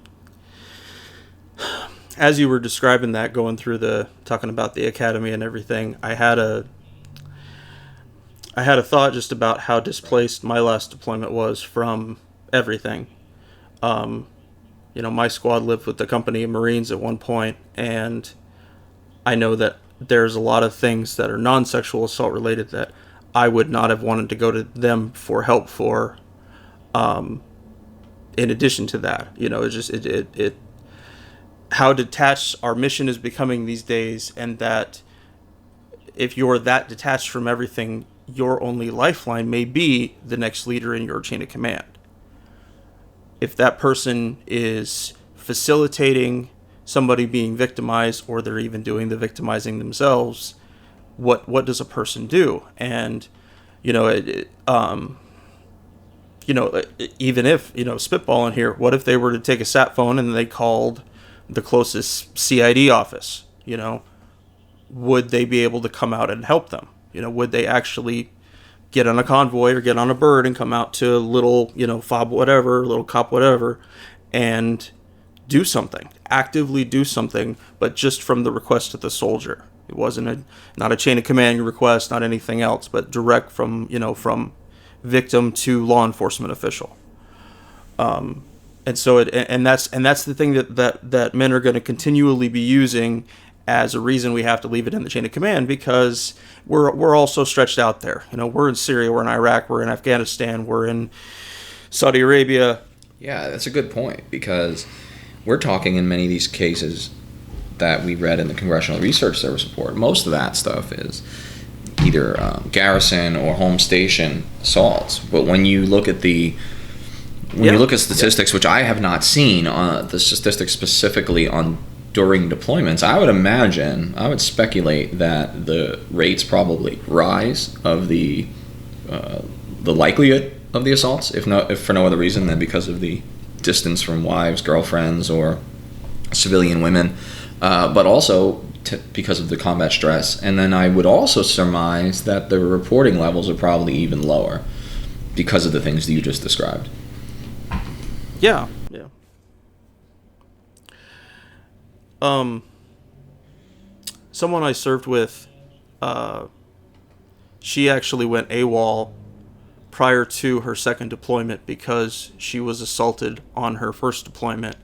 as you were describing that, going through talking about the academy and everything, I had a thought just about how displaced my last deployment was from everything. My squad lived with the company of Marines at one point, and I know that there's a lot of things that are non-sexual assault related that I would not have wanted to go to them for help for. In addition to that, it's just how detached our mission is becoming these days, and that if you're that detached from everything, your only lifeline may be the next leader in your chain of command. If that person is facilitating somebody being victimized, or they're even doing the victimizing themselves, what does a person do? And even if spitballing here, what if they were to take a sat phone and they called the closest CID office? Would they be able to come out and help them? Would they actually get on a convoy or get on a bird and come out to little, fob whatever, little cop whatever, and do something, actively do something, but just from the request of the soldier. It wasn't not a chain of command request, not anything else, but direct from, from victim to law enforcement official. And so that's the thing that men are going to continually be using as a reason we have to leave it in the chain of command, because we're all so stretched out there. We're in Syria, we're in Iraq, we're in Afghanistan, we're in Saudi Arabia. Yeah, that's a good point, because we're talking in many of these cases that we read in the Congressional Research Service report. Most of that stuff is either garrison or home station assaults. But when you look at you look at statistics, which I have not seen, the statistics specifically on during deployments, I would speculate that the rates probably rise of the likelihood of the assaults, if for no other reason than because of the distance from wives, girlfriends, or civilian women, but also because of the combat stress. And then I would also surmise that the reporting levels are probably even lower because of the things that you just described. Yeah. Someone I served with, she actually went AWOL prior to her second deployment because she was assaulted on her first deployment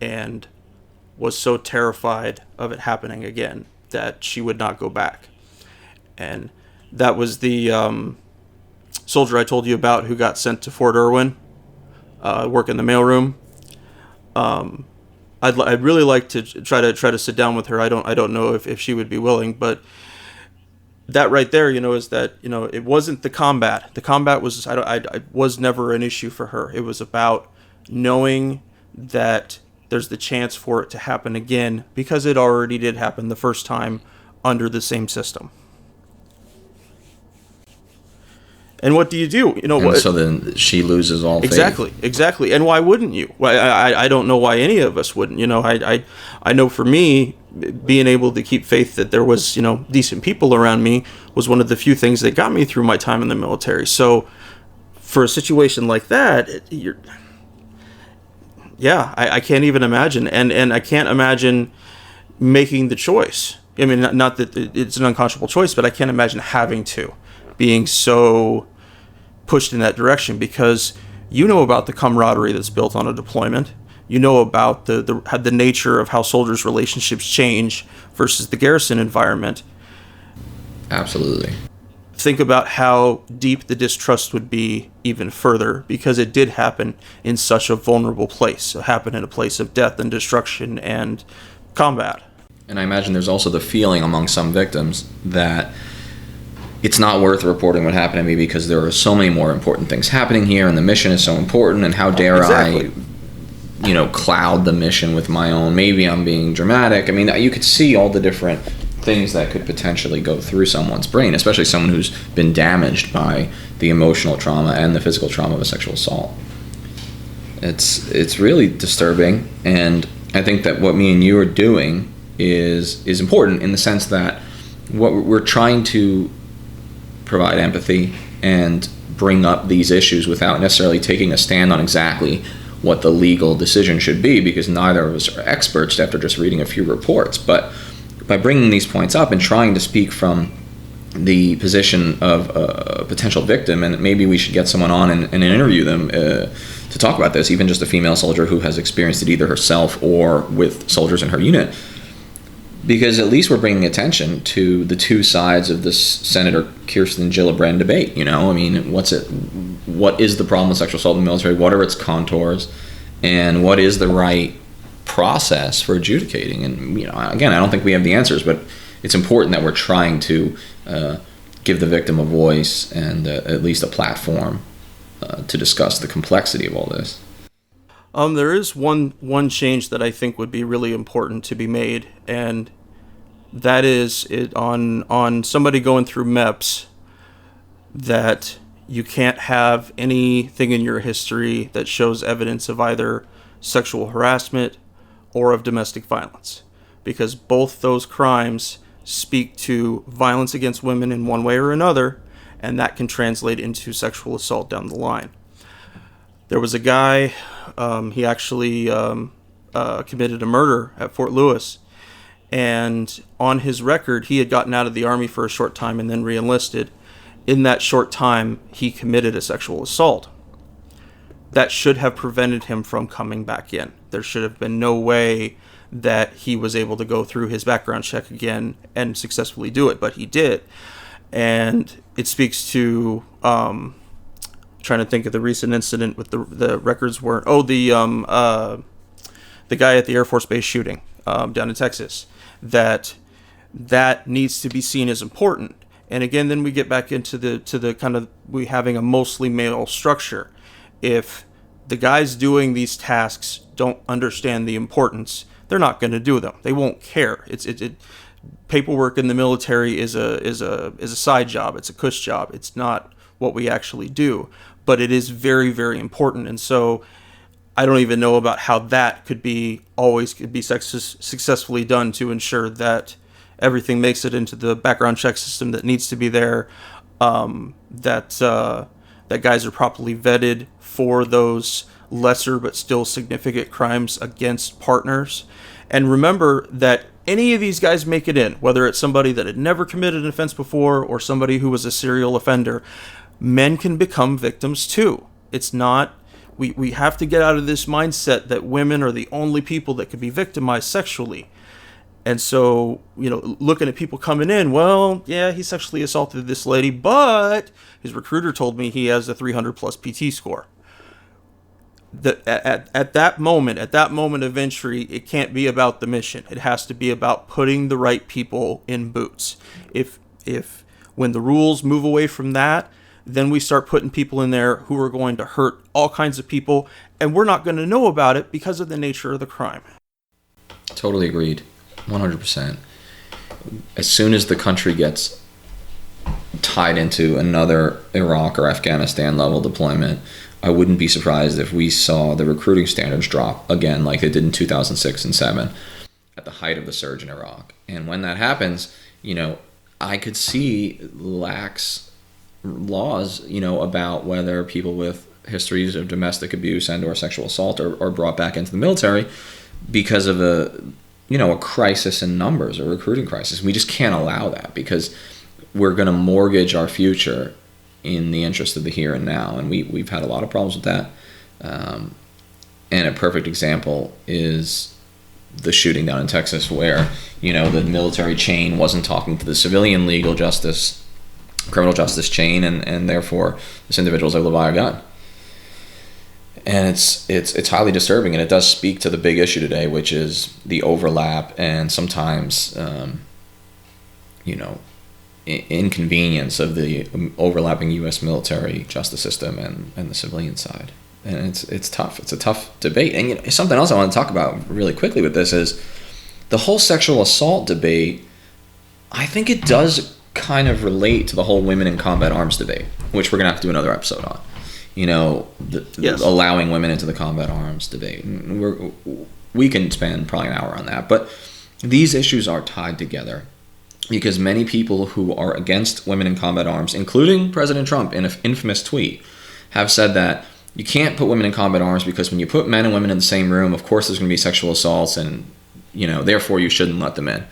and was so terrified of it happening again that she would not go back. And that was the soldier I told you about who got sent to Fort Irwin, work in the mailroom. I'd really like to try to sit down with her. I don't know if she would be willing, but that right there, is that, it wasn't the combat. The combat was I was never an issue for her. It was about knowing that there's the chance for it to happen again, because it already did happen the first time under the same system. And what do? So then she loses all faith. Exactly. And why wouldn't you? I don't know why any of us wouldn't. I know for me, being able to keep faith that there was, decent people around me was one of the few things that got me through my time in the military. So for a situation like that, I can't even imagine. And I can't imagine making the choice. I mean, not that it's an unconscionable choice, but I can't imagine having to, being so pushed in that direction, because about the camaraderie that's built on a deployment. About the nature of how soldiers' relationships change versus the garrison environment. Absolutely. Think about how deep the distrust would be even further, because it did happen in such a vulnerable place. It happened in a place of death and destruction and combat. And I imagine there's also the feeling among some victims that it's not worth reporting what happened to me because there are so many more important things happening here, and the mission is so important, and how dare I cloud the mission with my own, maybe I'm being dramatic. I mean, you could see all the different things that could potentially go through someone's brain, especially someone who's been damaged by the emotional trauma and the physical trauma of a sexual assault. It's really disturbing, and I think that what me and you are doing is important in the sense that what we're trying to provide empathy and bring up these issues without necessarily taking a stand on exactly what the legal decision should be, because neither of us are experts after just reading a few reports. But by bringing these points up and trying to speak from the position of a potential victim, and maybe we should get someone on and interview them to talk about this, even just a female soldier who has experienced it either herself or with soldiers in her unit, because at least we're bringing attention to the two sides of this Senator Kirsten Gillibrand debate. I mean, what is the problem with sexual assault in the military? What are its contours? And what is the right process for adjudicating? And, again, I don't think we have the answers, but it's important that we're trying to give the victim a voice and at least a platform to discuss the complexity of all this. There is one change that I think would be really important to be made, and that is on somebody going through MEPS, that you can't have anything in your history that shows evidence of either sexual harassment or of domestic violence, because both those crimes speak to violence against women in one way or another, and that can translate into sexual assault down the line. There was a guy, he actually committed a murder at Fort Lewis. And on his record, he had gotten out of the Army for a short time and then re-enlisted. In that short time, he committed a sexual assault. That should have prevented him from coming back in. There should have been no way that he was able to go through his background check again and successfully do it, but he did. And it speaks to, trying to think of the recent incident with the records weren't, the guy at the Air Force Base shooting down in Texas, that needs to be seen as important. And again, then we get back into the kind of we having a mostly male structure. If the guys doing these tasks don't understand the importance, they're not going to do them. They won't care. Paperwork in the military is a side job. It's a cush job. It's not what we actually do, but it is very, very important. And so I don't even know about how that could be successfully done to ensure that everything makes it into the background check system that needs to be there, that guys are properly vetted for those lesser but still significant crimes against partners. And remember that any of these guys make it in, whether it's somebody that had never committed an offense before or somebody who was a serial offender, men can become victims too. It's not, we have to get out of this mindset that women are the only people that could be victimized sexually. And so, looking at people coming in, well, yeah, he sexually assaulted this lady, but his recruiter told me he has a 300 plus PT score. At that moment of entry, it can't be about the mission. It has to be about putting the right people in boots. If when the rules move away from that, then we start putting people in there who are going to hurt all kinds of people, and we're not going to know about it because of the nature of the crime. Totally agreed. 100%. As soon as the country gets tied into another Iraq or Afghanistan level deployment, I wouldn't be surprised if we saw the recruiting standards drop again like they did in 2006 and 2007 at the height of the surge in Iraq. And when that happens, I could see lax laws, about whether people with histories of domestic abuse and or sexual assault are brought back into the military because of a crisis in numbers, a recruiting crisis. We just can't allow that because we're going to mortgage our future in the interest of the here and now. And we've had a lot of problems with that. And a perfect example is the shooting down in Texas where, the military chain wasn't talking to the civilian criminal justice chain, and therefore this individual's able to buy a gun. And it's highly disturbing, and it does speak to the big issue today, which is the overlap and sometimes, inconvenience of the overlapping U.S. military justice system and the civilian side. And it's tough. It's a tough debate. And something else I want to talk about really quickly with this is the whole sexual assault debate. I think it does kind of relate to the whole women in combat arms debate, which we're going to have to do another episode on. Yes. Allowing women into the combat arms debate. We can spend probably an hour on that. But these issues are tied together because many people who are against women in combat arms, including President Trump in an infamous tweet, have said that you can't put women in combat arms because when you put men and women in the same room, of course there's going to be sexual assaults and, therefore you shouldn't let them in.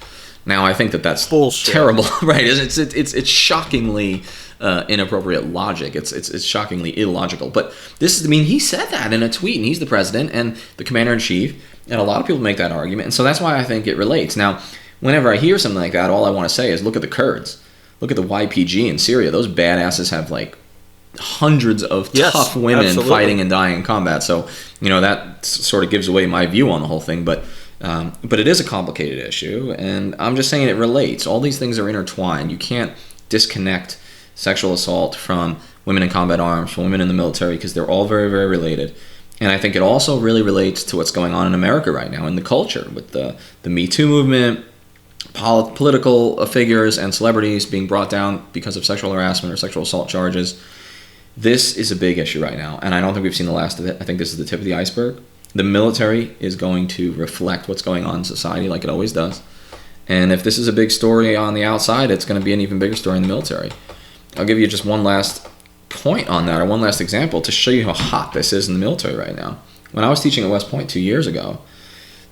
Now, I think that's bullshit. Terrible, right? It's shockingly inappropriate logic. It's shockingly illogical. But he said that in a tweet, and he's the president and the commander-in-chief, and a lot of people make that argument, and so that's why I think it relates. Now, whenever I hear something like that, all I want to say is look at the Kurds. Look at the YPG in Syria. Those badasses have, hundreds of tough women absolutely fighting and dying in combat. So, that sort of gives away my view on the whole thing, but it is a complicated issue, and I'm just saying it relates. All these things are intertwined. You can't disconnect sexual assault from women in combat arms, from women in the military, because they're all very, very related. And I think it also really relates to what's going on in America right now in the culture with the MeToo movement, political figures and celebrities being brought down because of sexual harassment or sexual assault charges. This is a big issue right now, and I don't think we've seen the last of it. I think this is the tip of the iceberg. The military is going to reflect what's going on in society like it always does. And if this is a big story on the outside, it's going to be an even bigger story in the military. I'll give you just one last point on that, or one last example to show you how hot this is in the military right now. When I was teaching at West Point 2 years ago,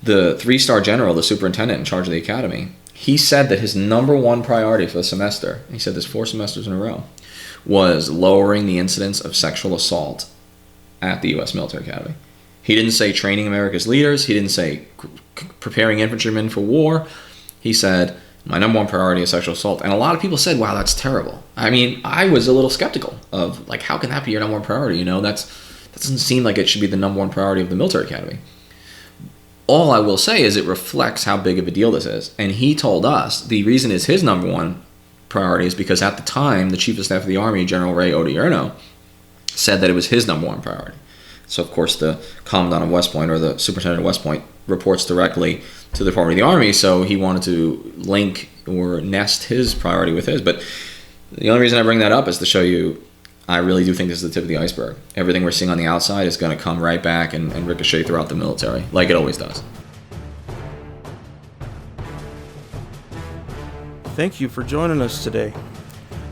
the 3-star general, the superintendent in charge of the academy, he said that his number one priority for the semester, he said this 4 semesters in a row, was lowering the incidence of sexual assault at the U.S. Military Academy. He didn't say training America's leaders. He didn't say preparing infantrymen for war. He said, my number one priority is sexual assault. And a lot of people said, wow, that's terrible. I mean, I was a little skeptical of, like, how can that be your number one priority? You know, that doesn't seem like it should be the number one priority of the military academy. All I will say is it reflects how big of a deal this is. And he told us the reason it's his number one priority is because at the time, the Chief of Staff of the Army, General Ray Odierno, said that it was his number one priority. So, of course, the Commandant of West Point, or the Superintendent of West Point, reports directly to the Department of the Army, so he wanted to link or nest his priority with his. But the only reason I bring that up is to show you I really do think this is the tip of the iceberg. Everything we're seeing on the outside is going to come right back and ricochet throughout the military, like it always does. Thank you for joining us today.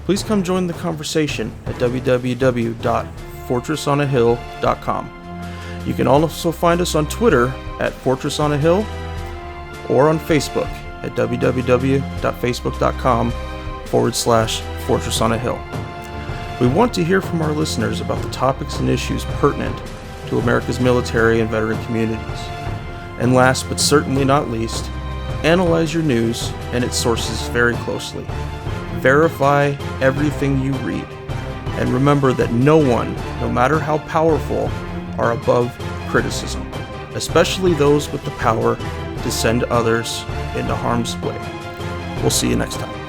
Please come join the conversation at www.fortressonahill.com. You can also find us on Twitter at Fortress on a Hill, or on Facebook at www.facebook.com/Fortress on a Hill. We want to hear from our listeners about the topics and issues pertinent to America's military and veteran communities. And last but certainly not least, analyze your news and its sources very closely. Verify everything you read. And remember that no one, no matter how powerful, are above criticism, especially those with the power to send others into harm's way. We'll see you next time.